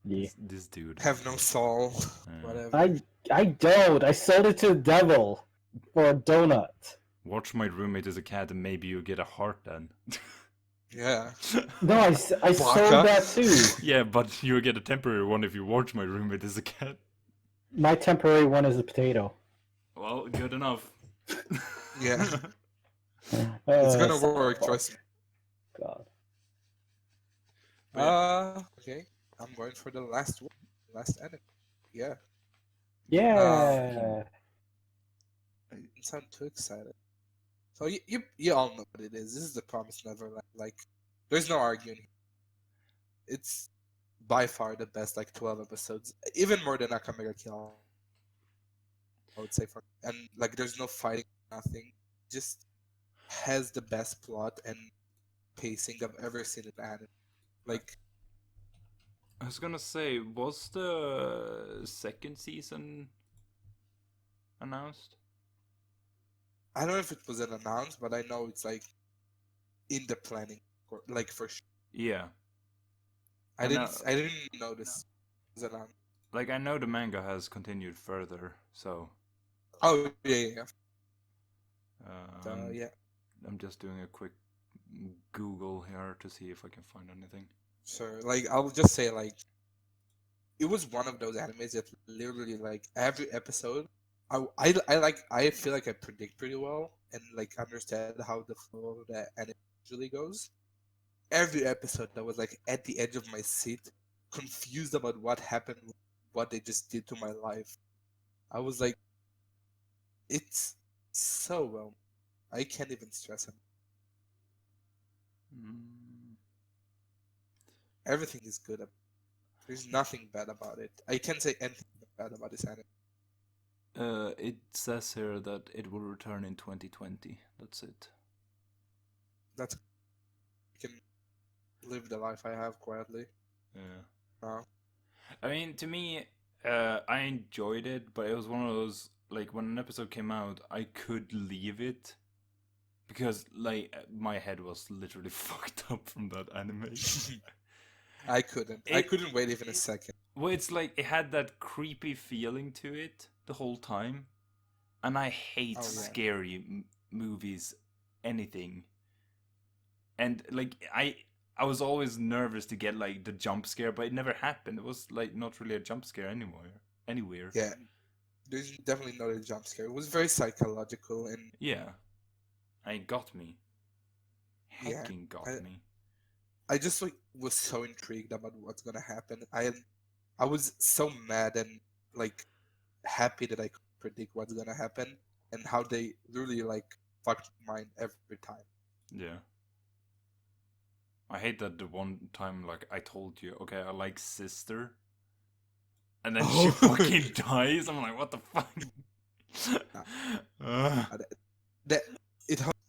Yeah. This dude. Have no soul. Yeah. Whatever. I don't. I sold it to the devil for a donut. Watch My Roommate as a Cat and maybe you get a heart then. Yeah. No, I Baka. sold that too. Yeah, but you get a temporary one if you watch My Roommate as a Cat. My temporary one is a potato. Well, good enough. Yeah. It's gonna so- work. Trust me. God. Okay. I'm going for the last one. Last anime. Yeah. Yeah. I didn't sound too excited. So you all know what it is. This is the Promised Neverland. Like, there's no arguing. It's by far the best, like 12 episodes, even more than Akamega Kill. I would say and like there's no fighting, nothing. Just has the best plot and pacing I've ever seen in anime. Like, I was gonna say, was the 2nd season announced? I don't know if it was an announced, but I know it's like in the planning, like for sure. Yeah. I know. didn't notice it was announced. Like, I know the manga has continued further, so. Oh yeah. Yeah. I'm just doing a quick Google here to see if I can find anything. Sure. Like I'll just say like it was one of those animes that literally like every episode I feel like I predict pretty well and like understand how the flow of the anime usually goes. Every episode that was like at the edge of my seat, confused about what happened, what they just did to my life. I was like, it's so well. I can't even stress it. Everything is good. There's nothing bad about it. I can't say anything bad about this anime. It says here that it will return in 2020. That's it. That's I can live the life I have quietly. Yeah. I mean, to me, I enjoyed it, but it was one of those, like, when an episode came out, I could leave it because, like, my head was literally fucked up from that anime. I couldn't. I couldn't wait even a second. Well, it's like it had that creepy feeling to it the whole time, and I hate scary movies, anything. And like I was always nervous to get like the jump scare, but it never happened. It was like not really a jump scare anywhere. Yeah, there's definitely not a jump scare. It was very psychological and yeah, it got me. Hecking got me. I just like was so intrigued about what's gonna happen. I was so mad and like happy that I could predict what's gonna happen and how they really like fucked mine every time. Yeah. I hate that the one time like I told you, okay, I like sister, and then she fucking dies. I'm like, what the fuck?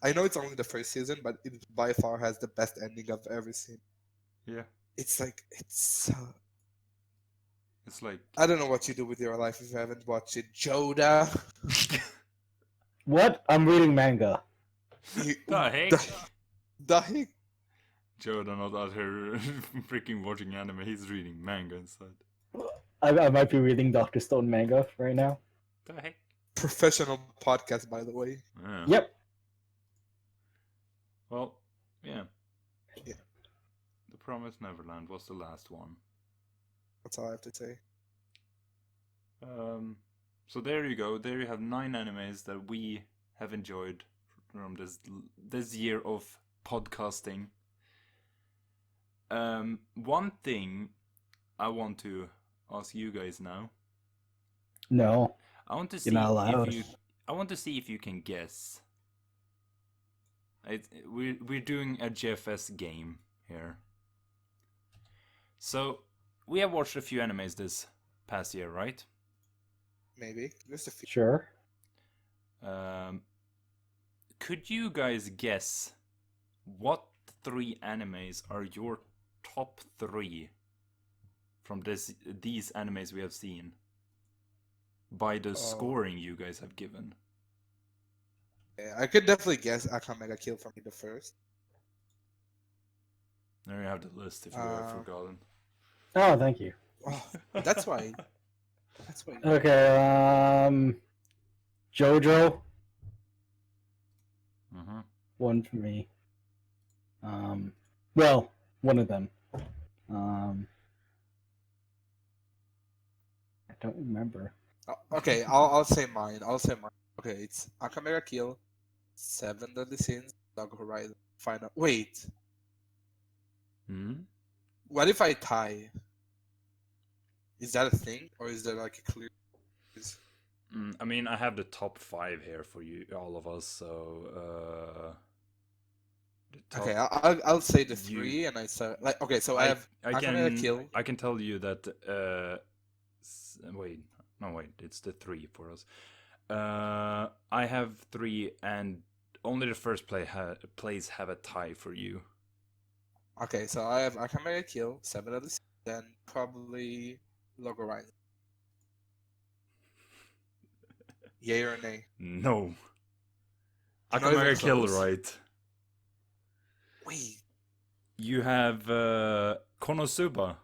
I know it's only the first season, but it by far has the best ending I've ever seen. Yeah. It's like it's like I don't know what you do with your life if you haven't watched it, Jodha. What? I'm reading manga. The heck? The heck? Jodha not out here freaking watching anime. He's reading manga instead. I might be reading Dr. Stone manga right now. The heck? Professional podcast, by the way. Yeah. Yep. Well, yeah. Yeah. The Promised Neverland was the last one. That's all I have to say. So there you go. There you have 9 animes that we have enjoyed from this year of podcasting. One thing I want to ask you guys now. No. I want to see I want to see if you can guess. We're doing a GFS game here. So we have watched a few animes this past year, right? Maybe just a few. Sure. Could you guys guess what 3 animes are your top 3 from these animes we have seen by the scoring you guys have given? Yeah, I could definitely guess Akamega Kill from the first. There you have the list if you have forgotten. Oh, thank you. Oh, that's why. That's why. Okay, JoJo. Mm-hmm. One for me. Well, one of them. I don't remember. Okay, I'll say mine. Okay, it's Akamega Kill, 7 Deadly Sins, Dog Horizon, Final. Wait. Hmm? What if I tie? Is that a thing, or is there like a clear? I mean, I have the top 5 here for you, all of us. So, okay, I'll say the 3, and I say like okay. So I have Akamega Kill. I can tell you that. Wait, it's the 3 for us. I have 3, and only the first plays have a tie for you. Okay, so I have Akamega Kill, 7 Deadly Sins, then probably Log Horizon. Yay or nay? No. They're not even Akamaga Kill, close. right? Wait. You have Konosuba.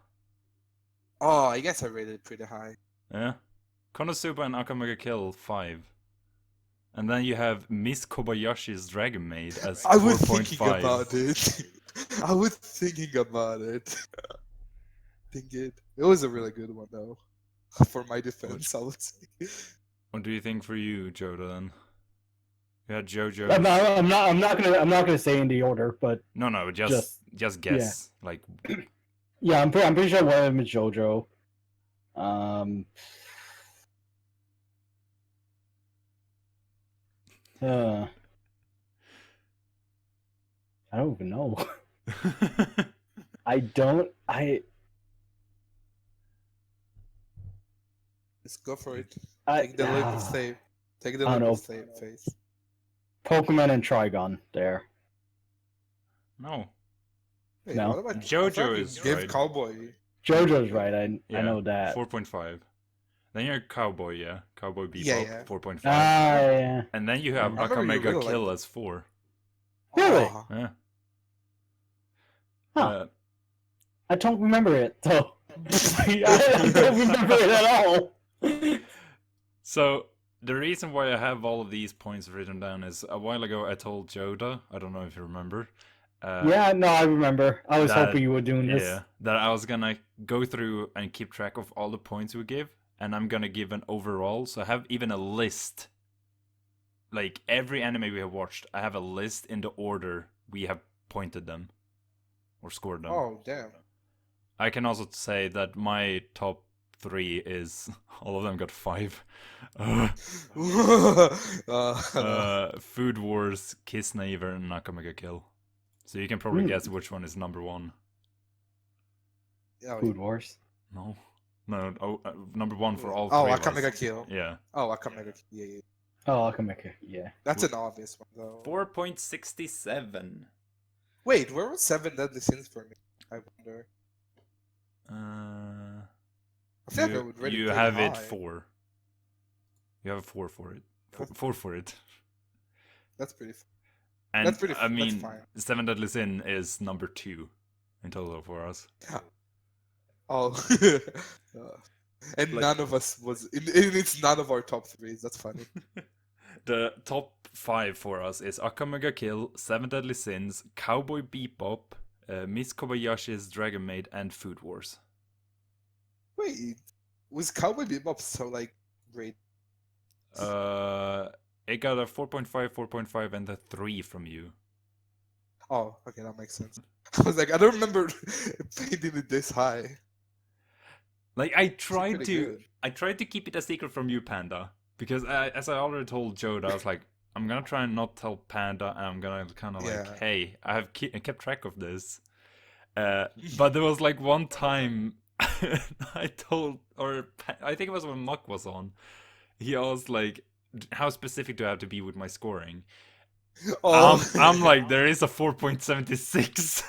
Oh, I guess I rated it pretty high. Yeah. Konosuba and Akamaga Kill 5. And then you have Miss Kobayashi's Dragon Maid as I was thinking 4.5. about it. I was thinking about it. It was a really good one though. For my defense, I would say. What do you think for you, Jodha? Then you had JoJo. I'm not gonna say in the order, but No, just guess. yeah. Like, yeah, I'm pretty sure one of them is JoJo. I don't even know. Let's go for it. I Take the leap of faith. Take the I leap don't of faith. Pokemon and Trigon there. no. Wait, No. what about JoJo I thought you is gave right. Cowboy? JoJo's right. I Yeah, know that. 4.5. Then you're Cowboy, yeah. Cowboy Bebop, Yeah. 4.5. Yeah. And then you have I remember you Akamega really Kill liked as 4. Really? Oh, Yeah. Huh. I don't remember it though. I don't remember it at all. So the reason why I have all of these points written down is a while ago I told Jodha, I don't know if you remember. Yeah, no, I remember. I was hoping you were doing this. Yeah, that I was gonna go through and keep track of all the points we give, and I'm gonna give an overall. So I have even a list. Like every anime we have watched, I have a list in the order we have pointed them or scored them. oh damn. I can also say that my top 3 is all of them got 5. Food Wars, Kiss Nayxerr, and Nakamega Kill. So you can probably guess which one is number 1. Food Wars. No. Number 1 for all Oh, three. Akamega Kill. Yeah. Oh, Akamega Kill. Yeah. Oh, I can make it. Yeah. That's an obvious one though. 4.67. Wait, where was 7 Deadly Sins for me? I wonder. I feel like I would rate it you pretty have high. it 4. You have a 4 for it. 4 for it. That's pretty. And That's pretty. I mean, that's fine. 7 Deadly Sin is number 2 in total for us. Oh. And Like- none of us was. It's none of our top 3s. That's funny. The top 5 for us is Akamega Kill, 7 Deadly Sins, Cowboy Bebop, Miss Kobayashi's Dragon Maid, and Food Wars. Wait, was Cowboy Bebop so like great? It got a 4.5, 4.5, and a 3 from you. Oh, okay, that makes sense. I was like, I don't remember painting it this high. Like I tried pretty to, good. I tried to keep it a secret from you, Panda, because as I already told Jodha, I was like, I'm gonna try and not tell Panda, and I'm gonna kind of Yeah. like, hey, I have kept track of this. But there was like one time I told, or I think it was when Muck was on. He asked like, how specific do I have to be with my scoring? Oh, I'm like, there is a 4.76.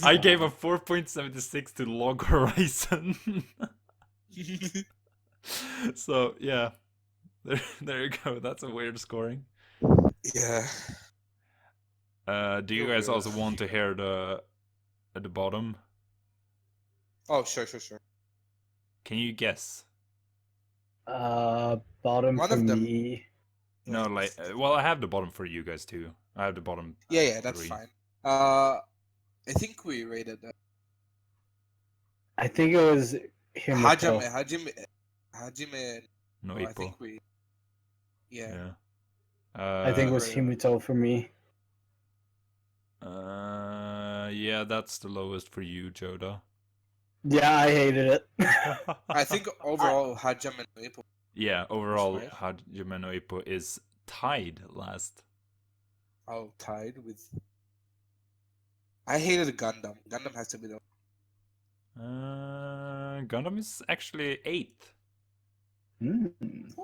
I gave a 4.76 to Log Horizon. So yeah, there you go. That's a weird scoring. yeah. Do you guys also want to hear the at the bottom? Oh, sure. Can you guess? Bottom One for of them. me. No, like, well, I have the bottom for you guys too. I have the bottom. Yeah, that's 3. fine. I think we rated that. I think it was Himiko. Hajime. No, I Ippo. think we. Yeah. Yeah. I think it was Right. Himito for me. Yeah, that's the lowest for you, Jodha. Yeah, I hated it. I think overall Hajime no Ippo. Yeah, overall, right. Hajime no Ippo is tied last. Oh, tied with. I hated Gundam. Gundam has to be the. Gundam is actually 8th. Mm.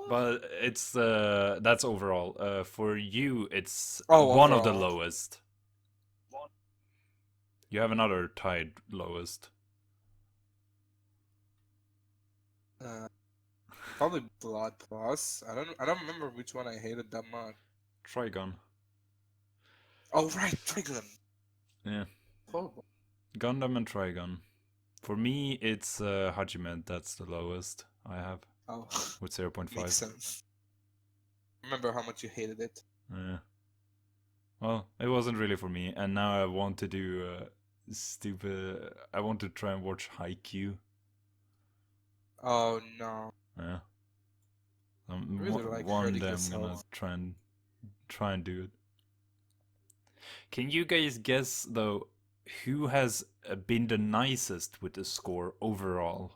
But it's that's overall. For you, it's Oh, one of the overall. lowest. You have another tied lowest. Probably Blood Plus. I don't remember which one I hated that much. Trigon. Oh right, Trigon. Yeah. Horrible. Gundam and Trigon. For me, it's Hajime. That's the lowest I have Oh, with 0.5. makes sense. Remember how much you hated it. Yeah. Well, it wasn't really for me, and now I want to do stupid. I want to try and watch Haikyuu. Oh no. Yeah. Really like One hurting day I'm gonna yourself. try and do it. Can you guys guess though who has been the nicest with the score overall?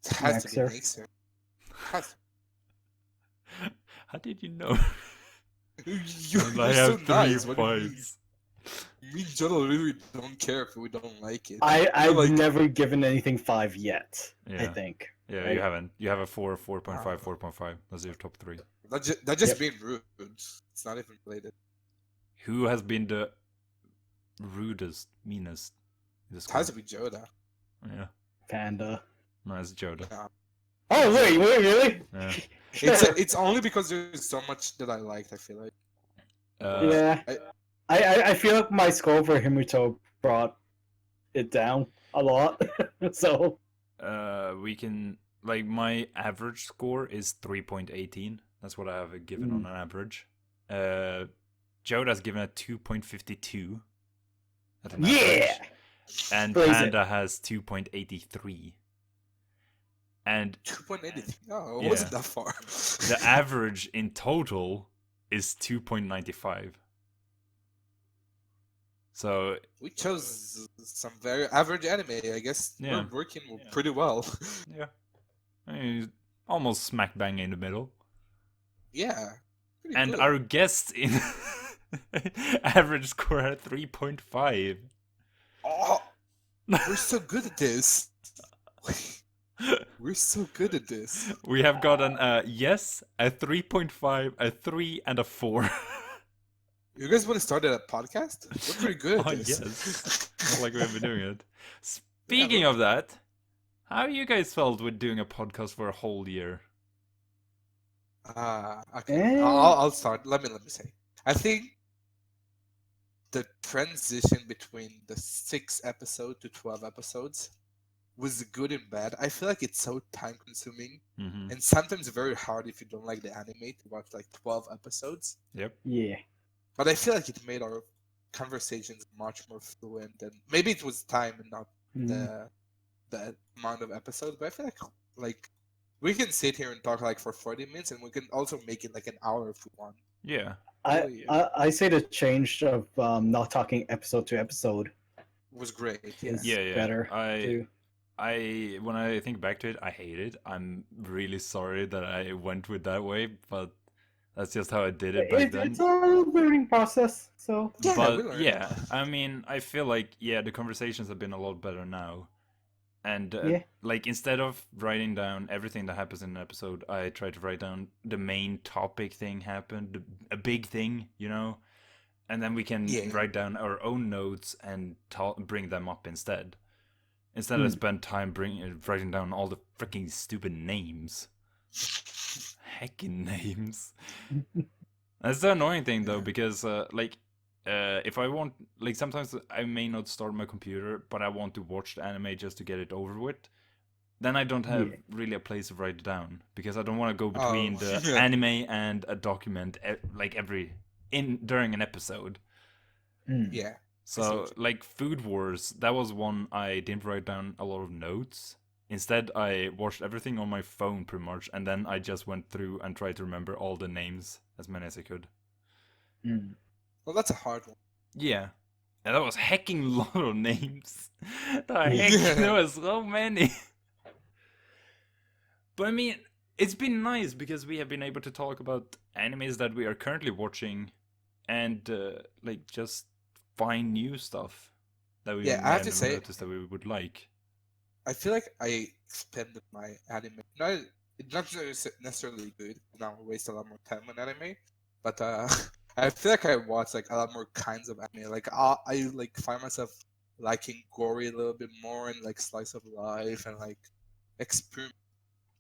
It has to be Nayxerr. Nayxerr. Has How did you know? You're And I so have 3 nice. What do you mean? fives. Me and Jodha really don't care if we don't like it. I've like- never given anything 5 yet. I Yeah. think. Yeah, Right? you haven't. You have a 4, 4.5, Ah. 4.5. Those are your top 3. That just Yep. being rude. It's not even related. Who has been the rudest, meanest? in the It score? has to be Jodha. Yeah. Panda. No, it's Jodha. Yeah. Oh wait, really? Yeah. It's only because there's so much that I liked. I feel like. Yeah. I feel like my score for Himuto brought it down a lot. So We can, like, my average score is 3.18. That's what I have given on an average. Jodha's given a 2.52 at an average. And Blaze it. Panda has 2.83. And 2.83. No, it Yeah. wasn't that far. the average in total is 2.95. So We chose some very average anime. I guess Yeah. we're working pretty well. yeah, I mean, almost smack bang in the middle. Yeah. Pretty And good. our guest in average score at 3.5. Oh, we're so good at this. We're so good at this. We have gotten a yes, a 3.5, a 3, and a 4. You guys want to start a podcast? We're pretty good at Oh, this. yes. Not like we've been doing it. Speaking of that, how you guys felt with doing a podcast for a whole year? Okay. Eh. I'll start. Let me say. I think the transition between the 6 episode to 12 episodes was good and bad. I feel like it's so time consuming Mm-hmm. and sometimes very hard if you don't like the anime to watch like 12 episodes. Yep. yeah. But I feel like it made our conversations much more fluent, and maybe it was time and not the amount of episodes. But I feel like we can sit here and talk like for 40 minutes, and we can also make it like an hour if we want. Yeah. I say the change of not talking episode to episode It was great. Yeah. is Yeah, yeah. better too. When I think back to it, I hate it. I'm really sorry that I went with that way, but that's just how I did it back then. It's a learning process, so Yeah, we But learned. yeah, I mean, I feel like the conversations have been a lot better now. And Yeah. like instead of writing down everything that happens in an episode, I try to write down the main topic thing happened, a big thing, you know, and then we can Yeah. write down our own notes and bring them up instead. Instead, I spend time writing down all the freaking stupid names. Heckin' names. That's the annoying thing though, because if I want, like, sometimes I may not start my computer, but I want to watch the anime just to get it over with. Then I don't have really a place to write it down, because I don't want to go between the yeah. anime and a document during an episode. Yeah. So, like, Food Wars, that was one I didn't write down a lot of notes. Instead, I watched everything on my phone pretty much, and then I just went through and tried to remember all the names, as many as I could. Well, that's a hard one. Yeah. And that was hecking lot of names. Yeah. There was so many. But I mean, it's been nice because we have been able to talk about animes that we are currently watching and like just find new stuff that we Yeah, I have to say- noticed that we would like. I feel like I expended my anime. Not necessarily good. Now I waste a lot more time on anime, but I feel like I watch like a lot more kinds of anime. Like I like find myself liking gory a little bit more and like slice of life and like experiments.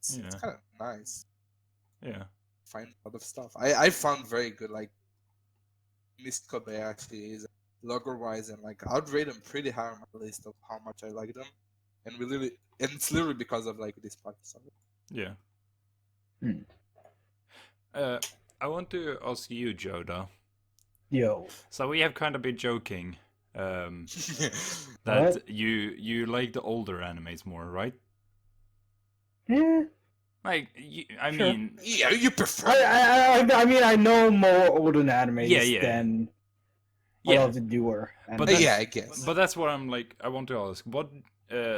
It's Yeah. kind of nice. Yeah. find a lot of stuff. I found very good, like Miss Kobayashi's, logger-wise, and like I'd rate them pretty high on my list of how much I like them, and it's literally because of like this podcast. Yeah. Hmm. I want to ask you, Jodha. Yo. So we have kind of been joking What? that you like the older animes more, right? Yeah. Like, I Sure. mean, Yeah, you prefer. I mean, I know more older animes Yeah. than a lot of the newer But animes. Yeah, I guess. But that's what I'm like. I want to ask, what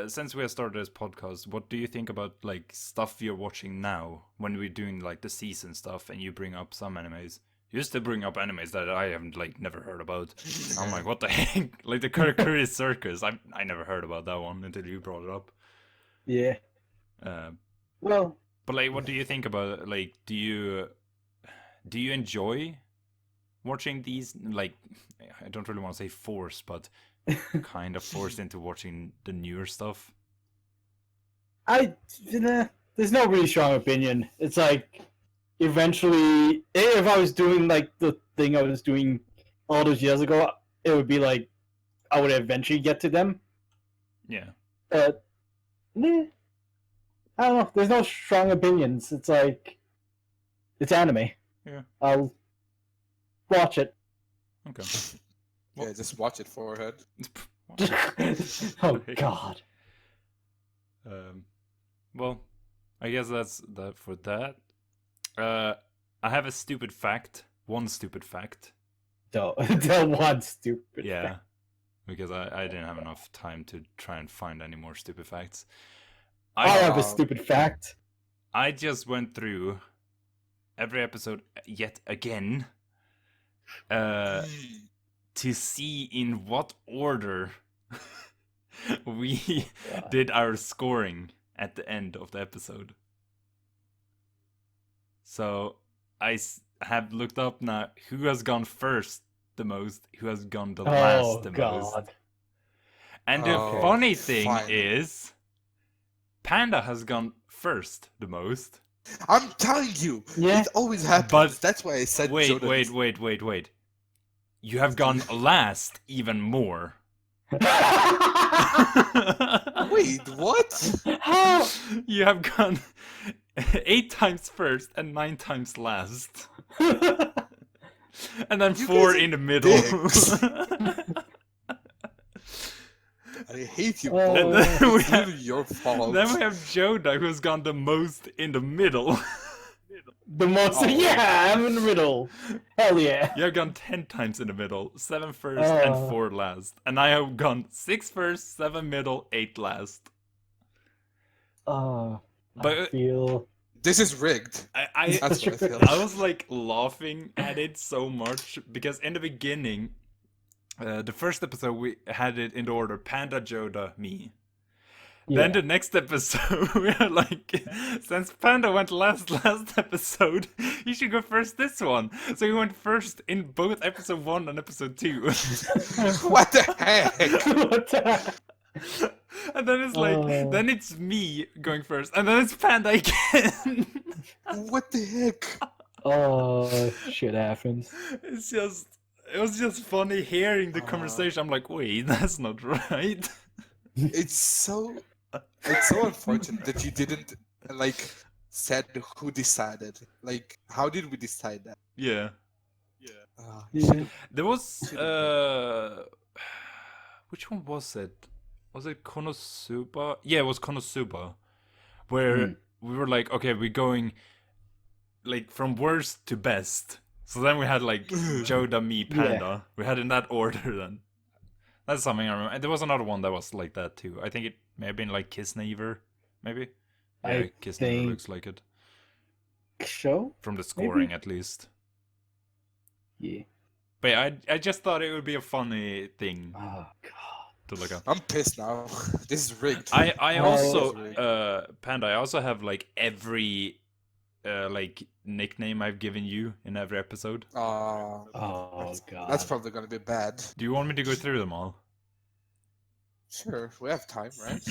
since we have started this podcast, what do you think about like stuff you're watching now when we're doing like the season stuff, and you bring up some animes? You used to bring up animes that I haven't like never heard about. I'm like, what the heck? Like the Karakuri Circus. I never heard about that one until you brought it up. Yeah. Well, But like, what do you think about it? Like, do you enjoy watching these? Like, I don't really want to say forced, but kind of forced into watching the newer stuff. there's no really strong opinion. It's like eventually, if I was doing like the thing I was doing all those years ago, it would be like I would eventually get to them. Yeah. But I don't know. There's no strong opinions. It's like it's anime. Yeah. I'll watch it. Okay. Yeah, just watch it, forehead. Oh God. Well, I guess that's that for that. I have a stupid fact. One stupid fact. The one stupid. Yeah. fact. Because I didn't have enough time to try and find any more stupid facts. I have a stupid fact. I just went through every episode yet again to see in what order we did our scoring at the end of the episode. So I have looked up now who has gone first the most, who has gone the last the most. And the funny thing is, Panda has gone first the most. I'm telling you, Yeah. it always happens. But that's why I said. Wait. Jodha. You have gone last even more. Wait, what? How? You have gone 8 times first and 9 times last. And then You 4 guys are in the middle. I hate you. Oh. Paul. And then we It's have- really your fault. Then we have Jodha, who's gone the most in the middle. The most. Oh. Yeah, I'm in the middle. Hell yeah. You have gone 10 times in the middle, 7 first and 4 last. And I have gone 6 first, 7 middle, 8 last. I But feel. This is rigged. I That's what I feel. I was like laughing at it so much because in the beginning, the first episode we had it in the order Panda, Jodha, me. Then the next episode we are like, since Panda went last episode, you should go first this one. So he went first in both episode 1 and episode 2. What the heck? What the- And then it's like, then it's me going first, and then it's Panda again. What the heck? Oh, shit happens. It was just funny hearing the conversation. I'm like, wait, that's not right. It's so unfortunate that you didn't like said who decided. Like, how did we decide that? Yeah. Yeah. There was which one was it? Was it Konosuba? Yeah, it was Konosuba. Where we were like, okay, we're going like from worst to best. So then we had like Jodha, me, Panda. We had in that order then. That's something I remember. And there was another one that was like that too. I think it may have been like Kisnaver, maybe. Yeah, I Kisnaver think- looks like it. Show? From the scoring at least. Yeah. But yeah, I just thought it would be a funny thing Oh, God. to look up. I'm pissed now. This is rigged. I Oh. also Panda, I also have like every like nickname I've given you in every episode. Oh, God. That's probably gonna be bad. Do you want me to go through them all? Sure, we have time, right?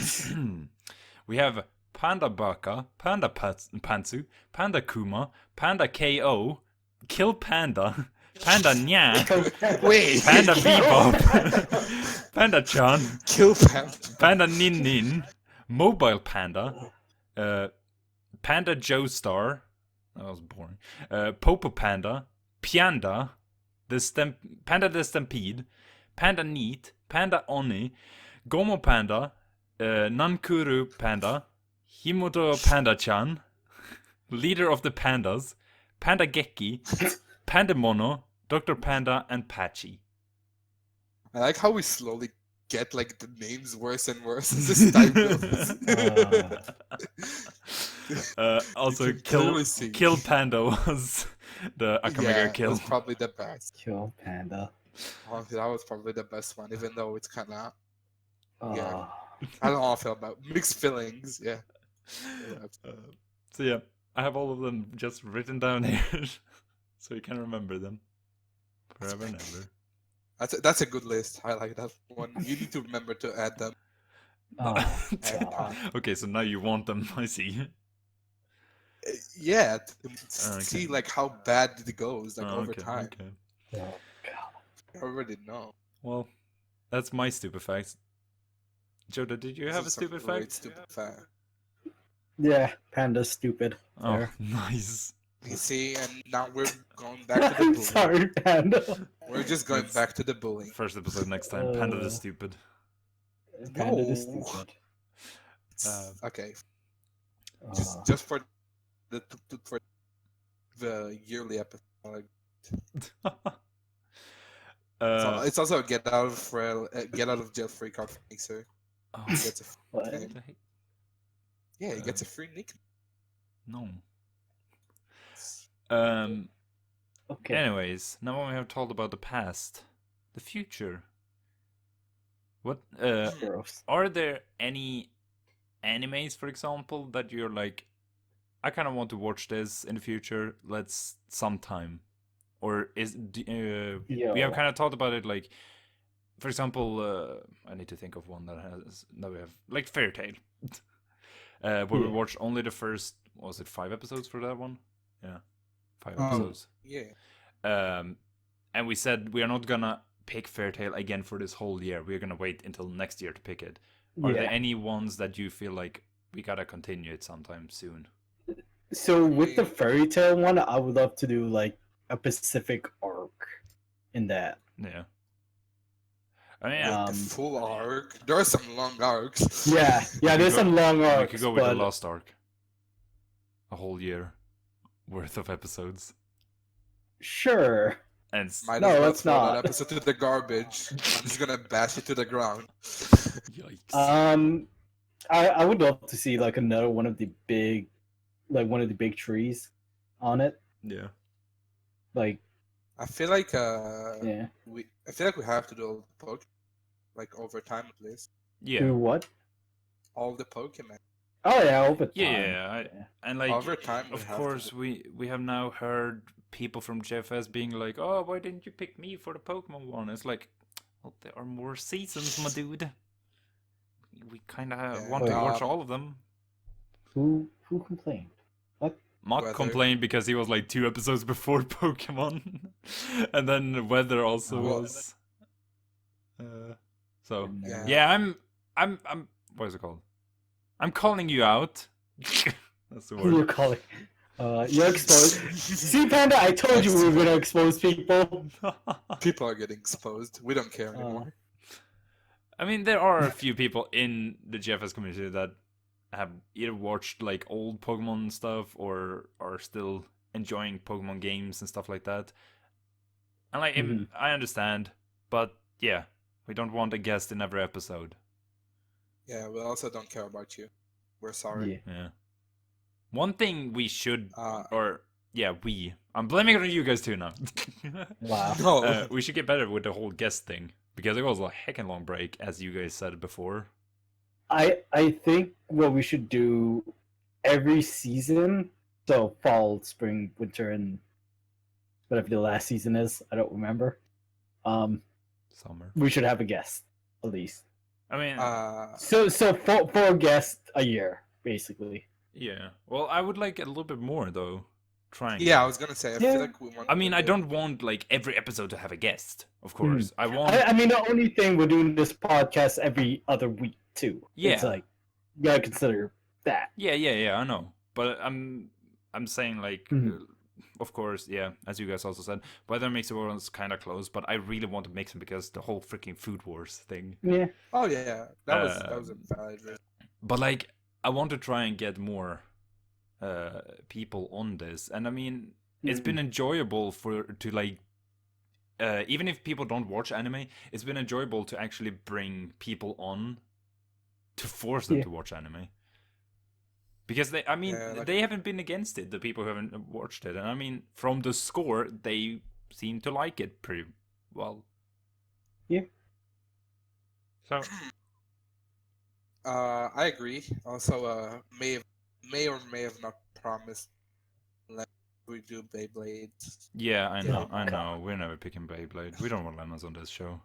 We have Panda Baka, Panda Pantsu, Panda Kuma, Panda KO, Kill Panda, Panda Nya, Wait. Panda Bebop, Panda Chan, Kill Panda. Panda Nin Nin, Mobile Panda, Panda Joestar, that was boring, Popo Panda, Pianda, Panda the Stampede, Panda Neat, Panda Oni, Gomo Panda, Nankuru Panda, Himoto Panda-chan, Leader of the Pandas, Panda Geki, Panda Mono, Dr. Panda, and Patchy. I like how we slowly get like the names worse and worse as this time goes. Also, can clearly see. Kill Panda was the Akamega Kill. was probably the best. Kill Panda. Oh, that was probably the best one, even though it's kind of Uh, I don't know how I feel about mixed feelings. Yeah. So yeah, I have all of them just written down here, so you can remember them forever and ever. That's a good list. I like that one. You need to remember to add them. God. Okay, so now you want them. I see. Yeah, to see like how bad it goes like over time. Okay. Oh, God. I already know. Well, that's my stupid facts. Jodha, did you have a stupid fact? Stupid fact. Yeah, Panda's stupid. Oh, There. nice. You see, and now we're going back to the I'm bullying. sorry, Panda. We're just going back to the bullying. First episode next time. Panda the stupid. Panda is No. stupid. Okay, Uh, just for the yearly episode. It's also a get out of jail free card for Nayxerr. Oh, He gets a what? nickname. Yeah, he gets a free nickname. No. Okay. Anyways, now we have told about the past, the future. What Gross. are there any animes, for example, that you're like, I kind of want to watch this in the future. Let's sometime, or we have kind of talked about it. Like, for example, I need to think of one that we have like Fairy Tail, where we watched only the first. Was it 5 episodes for that one? Yeah, 5 episodes. Yeah. And we said we are not gonna pick Fairy Tail again for this whole year. We're gonna wait until next year to pick it. Are there any ones that you feel like we gotta continue it sometime soon? So with the Fairy Tail one, I would love to do like a Pacific arc in that. Yeah. I mean, The full arc. There are some long arcs. Yeah, there's some long arcs. We could go with but... the last arc. A whole year worth of episodes. Sure. And Might No, as well let's throw not. that episode to the garbage. I'm just gonna bash it to the ground. yikes. I would love to see like another one of the big trees on it. Yeah. Like, I feel like yeah. I feel like we have to do all the Pokemon, like over time at least. Yeah. Do what? All the Pokemon. Oh yeah, over time. Yeah. And like, Over time, of course, we have now heard people from JFS being like, "Oh, why didn't you pick me for the Pokemon one?" It's like, well, there are more seasons, my dude. We kind of want to watch all of them. Who complained? What? Mock complained because he was like 2 episodes before Pokemon, and then Weather also was. So yeah, I'm what is it called? I'm calling you out. That's the word. You're calling. You're exposed. See, Panda, I told you we were gonna expose people. People are getting exposed. We don't care anymore. I mean, there are a few people in the GFS community that have either watched like old Pokemon stuff or are still enjoying Pokemon games and stuff like that. And like, I understand, but yeah, we don't want a guest in every episode. Yeah, we also don't care about you. We're sorry. Yeah. One thing we should, I'm blaming it on you guys too now. Wow. No. We should get better with the whole guest thing because it was a heckin' long break, as you guys said before. I think what we should do every season, so fall, spring, winter, and whatever the last season is, I don't remember. Summer. We should have a guest at least. I mean, So 4 guests a year, basically. Yeah. Well, I would like a little bit more though. Trying. Yeah, I was gonna say. I Yeah. feel like we want. I mean, I don't want like every episode to have a guest, of Hmm. course. I want. I mean, the only thing we're doing this podcast every other week too. It's Yeah. like you gotta consider that. Yeah. I know, but I'm saying like, Mhm. of course, yeah, as you guys also said, Weather Makes the World is kind of close, but I really want to mix them because the whole freaking food wars thing. Yeah. Oh yeah, that was a valid reason. But like, I want to try and get more people on this, and I mean, it's been enjoyable to like. Even if people don't watch anime, it's been enjoyable to actually bring people on to force them to watch anime. Because they haven't been against it, the people who haven't watched it. And I mean, from the score, they seem to like it pretty well. Yeah. So. I agree. Also, may or may have not promised like we do Beyblade. Yeah, I know. Oh, I know. God. We're never picking Beyblade. We don't want lemons on this show.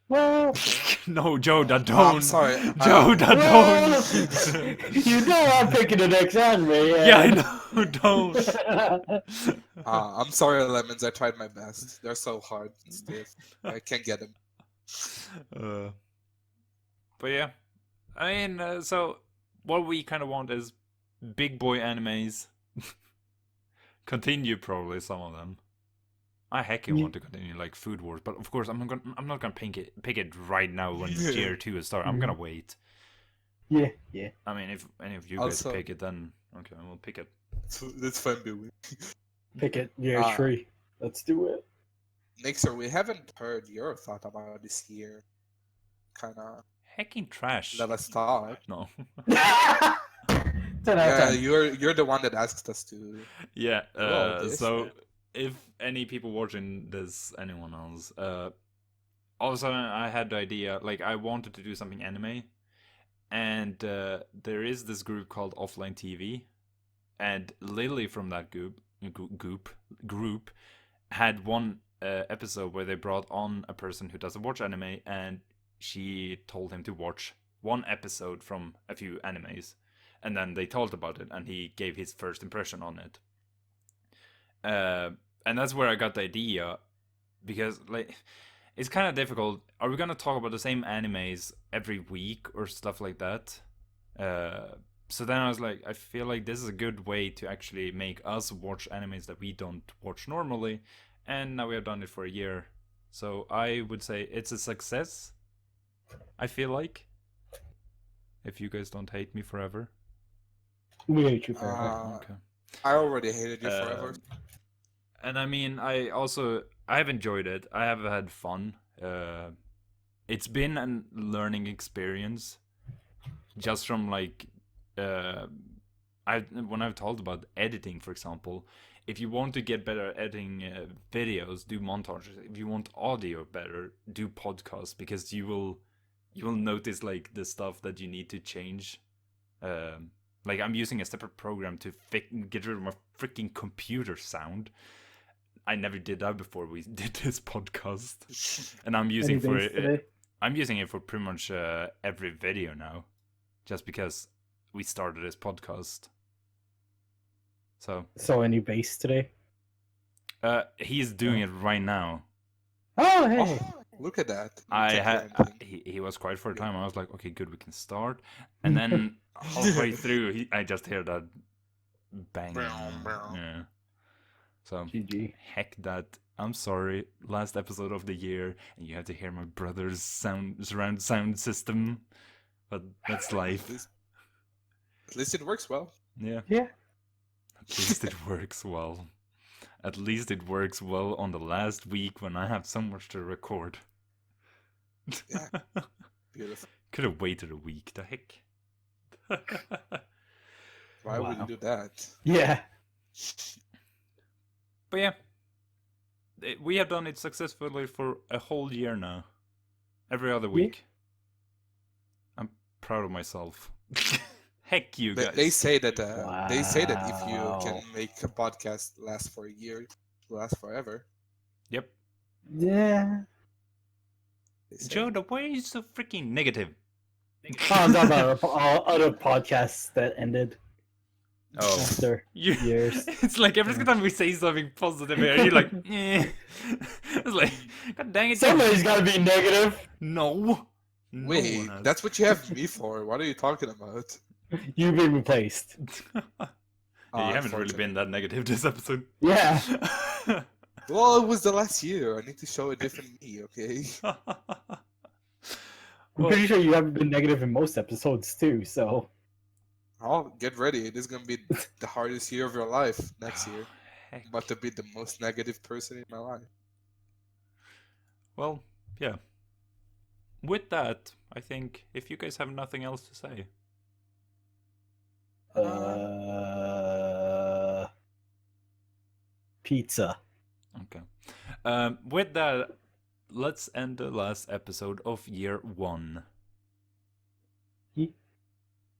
Well, No, Jodha, don't. I'm sorry. Jodha, don't. you know I'm picking the next anime. Yeah, I know. Don't. I'm sorry, lemons. I tried my best. They're so hard and stiff. I can't get them. But yeah, I mean, so what we kind of want is big boy animes. Continue probably some of them. I heckin' want to continue like Food Wars, but of course I'm not gonna pick it right now when Tier 2 is starting. I'm gonna wait. Yeah. I mean, if any of you Also- guys pick it, then okay, we'll pick it. That's fun doing. Pick it. Year 3. Let's do it. Nayxerr, we haven't heard your thought about this year. Kinda Heckin' trash. let us talk. No. 10 out of Yeah, 10. you're the one that asked us to. Yeah. this, So man. if any people watching this, anyone else, all of a sudden I had the idea, like I wanted to do something anime, and there is this group called Offline TV, and Lily from that group had one episode where they brought on a person who doesn't watch anime, and she told him to watch one episode from a few animes, and then they talked about it, and he gave his first impression on it. And that's where I got the idea, because like it's kind of difficult. Are we gonna talk about the same animes every week or stuff like that? So then I was like, I feel like this is a good way to actually make us watch animes that we don't watch normally, and now we have done it for a year. So I would say it's a success. I feel like, if you guys don't hate me forever. We hate you forever. Okay. I already hated you forever. And I mean, I have enjoyed it. I have had fun. It's been a learning experience, just from like, when I've told about editing, for example. If you want to get better at editing videos, do montages. If you want audio better, do podcasts, because you will notice like the stuff that you need to change. Like I'm using a separate program to get rid of my freaking computer sound. I never did that before we did this podcast, and I'm using I'm using it for pretty much every video now, just because we started this podcast. So any bass today? He's doing it right now. Oh, hey. Oh, look at that. He was quiet for a time. I was like, okay, good, we can start. And then halfway through, I just hear that bang. Yeah. So GG. heck that. I'm sorry. Last episode of the year, and you have to hear my brother's surround sound system. But that's life. At least it works well. Yeah. Yeah. At least it works well. At least it works well on the last week when I have so much to record. Yeah. Beautiful. Could have waited a week. The heck. Why would you do that? Yeah. But yeah, we have done it successfully for a whole year now. Every other week. I'm proud of myself. Heck, you guys. They say that if you Wow. can make a podcast last for a year, it will last forever. Yep. Yeah. They say. Jodha, why are you so freaking negative? I'm talking about other podcasts that ended Oh, after years. It's like every single time we say something positive here, you're like, eh. It's like, god dang it. Somebody's got to be negative. No. No Wait, one has. that's what you have me for. What are you talking about? You've been replaced. Yeah, you haven't really been that negative this episode. Yeah. Well, it was the last year. I need to show a different me, okay? I'm pretty sure you haven't been negative in most episodes too, so. Oh, get ready. It is gonna be the hardest year of your life next year. Heck. I'm about to be the most negative person in my life. Well, yeah. With that, I think if you guys have nothing else to say. Pizza. Okay. With that, let's end the last episode of year 1.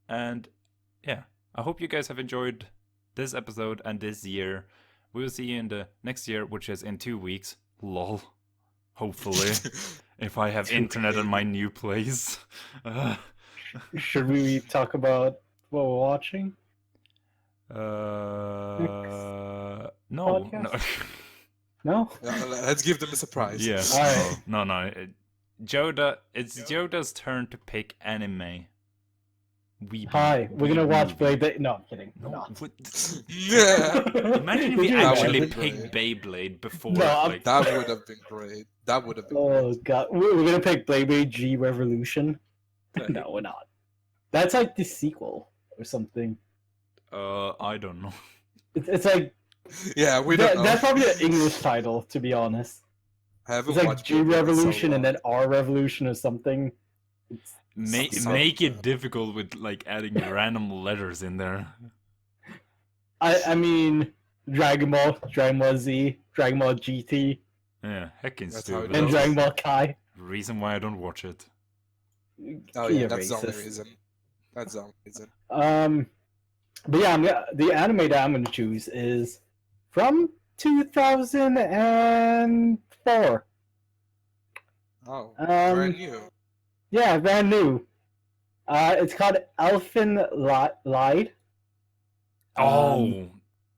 And yeah, I hope you guys have enjoyed this episode and this year. We will see you in the next year, which is in 2 weeks. Lol. Hopefully. If I have internet in my new place. Should we talk about what we're watching? No. Podcast? No? Let's give them a surprise. Yeah. Alright. No. Jodha, it's Jodha's turn to pick anime. Hi, we're gonna watch Beyblade. No, I'm kidding. No, Not. Yeah. Imagine if Would we you actually imagine? picked Beyblade before. No, like, That would have been great. That would have been Oh god, we're gonna pick Beyblade G Revolution. great. No, we're not. That's like the sequel or something. I don't know. It's like Yeah, we don't know. that's probably an English title, to be honest. I haven't It's like watched G Beyblade in so Revolution and long. then R Revolution or something. It's, Make it difficult with like adding random letters in there. I mean, Dragon Ball Z, Dragon Ball GT, Yeah, heckin' That's how it stupid. and goes. Dragon Ball Kai. Reason why I don't watch it. Oh Be yeah, a that's the only racist. reason. That's the only reason. But yeah, the anime that I'm gonna choose is from 2004. Oh, Um, brand new. Yeah, brand new. It's called Elfen Lied.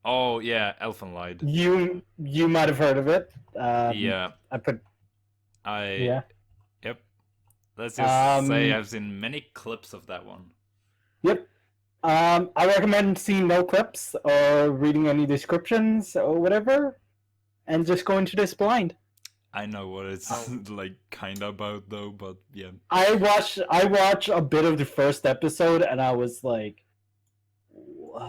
Oh yeah, Elfen Lied. You might have heard of it. Yeah, Yeah. Yep. Let's just say I've seen many clips of that one. Yep. I recommend seeing no clips or reading any descriptions or whatever, and just going to this blind. I know what it's like kinda about though, but yeah. I watched a bit of the first episode and I was like, what?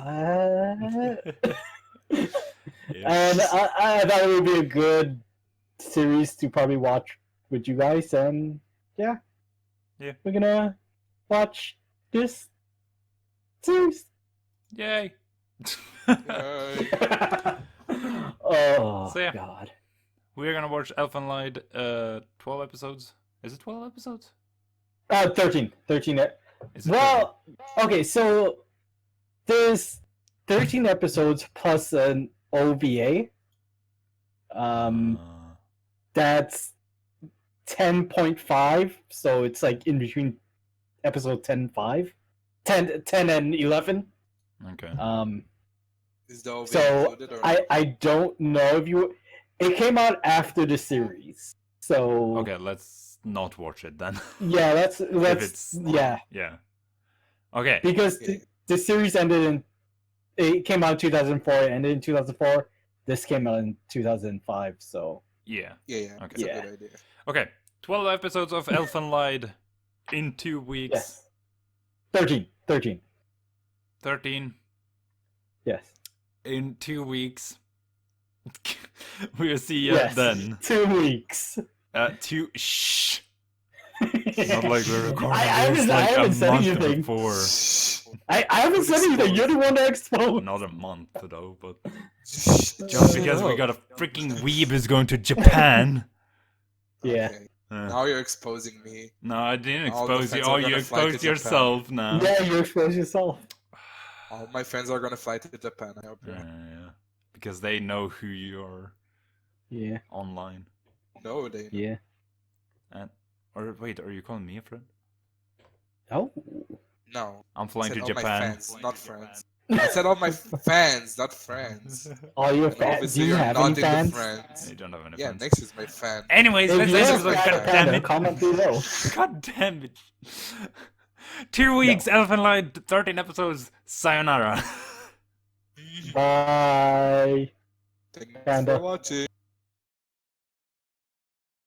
And I thought it would be a good series to probably watch with you guys, and yeah, we're gonna watch this series. Yay! Yay. Oh So, yeah. god. We're gonna watch Elfen Lied, 12 episodes. Is it 12 episodes? 13. Is it Well, okay, so there's 13 episodes plus an OVA. 13? That's 10.5, so it's like in between episode 10 and 11. Okay. Is the OVA So included or not? I don't know if you. It came out after the series, so Okay, let's not watch it then. yeah, If let's it's yeah, yeah. Okay. because Okay. the series ended in. It came out in 2004. It ended in 2004. This came out in 2005. So Yeah. Yeah, Okay. it's a Yeah. good idea. Okay. 12 episodes of Elfen Lied in 2 weeks. yes, 13. 13 Yes. in 2 weeks. We'll see you Yes. then. 2 weeks. Shh. Not like we're recording I this haven't- like I haven't a said month anything. before. I haven't said anything. You're the one that exposed. Not a month though, but Just just because we got a freaking weeb is going to Japan. Yeah. Okay. Uh, Now you're exposing me. no, I didn't All the expose you. friends are Oh, you gonna fly to exposed Japan. yourself now. Yeah, you exposed yourself. All my friends are gonna fly to Japan. I hope. Yeah. Because they know who you are Yeah. online. No, they. Yeah. And or wait, are you calling me a friend? Oh. No. I'm I flying said to all my Japan. fans, not friends. I said all my fans, not friends. All your And fans. Do obviously you you're have not any into fans? friends. You don't have any Yeah, friends. Nayxerr is my fan. Anyways, If let's you end have this episode. Panda, God damn Panda, it. comment below. God damn it. 2 weeks, Elfen Lied, 13 episodes. Sayonara. Bye. Thanks Panda. for watching.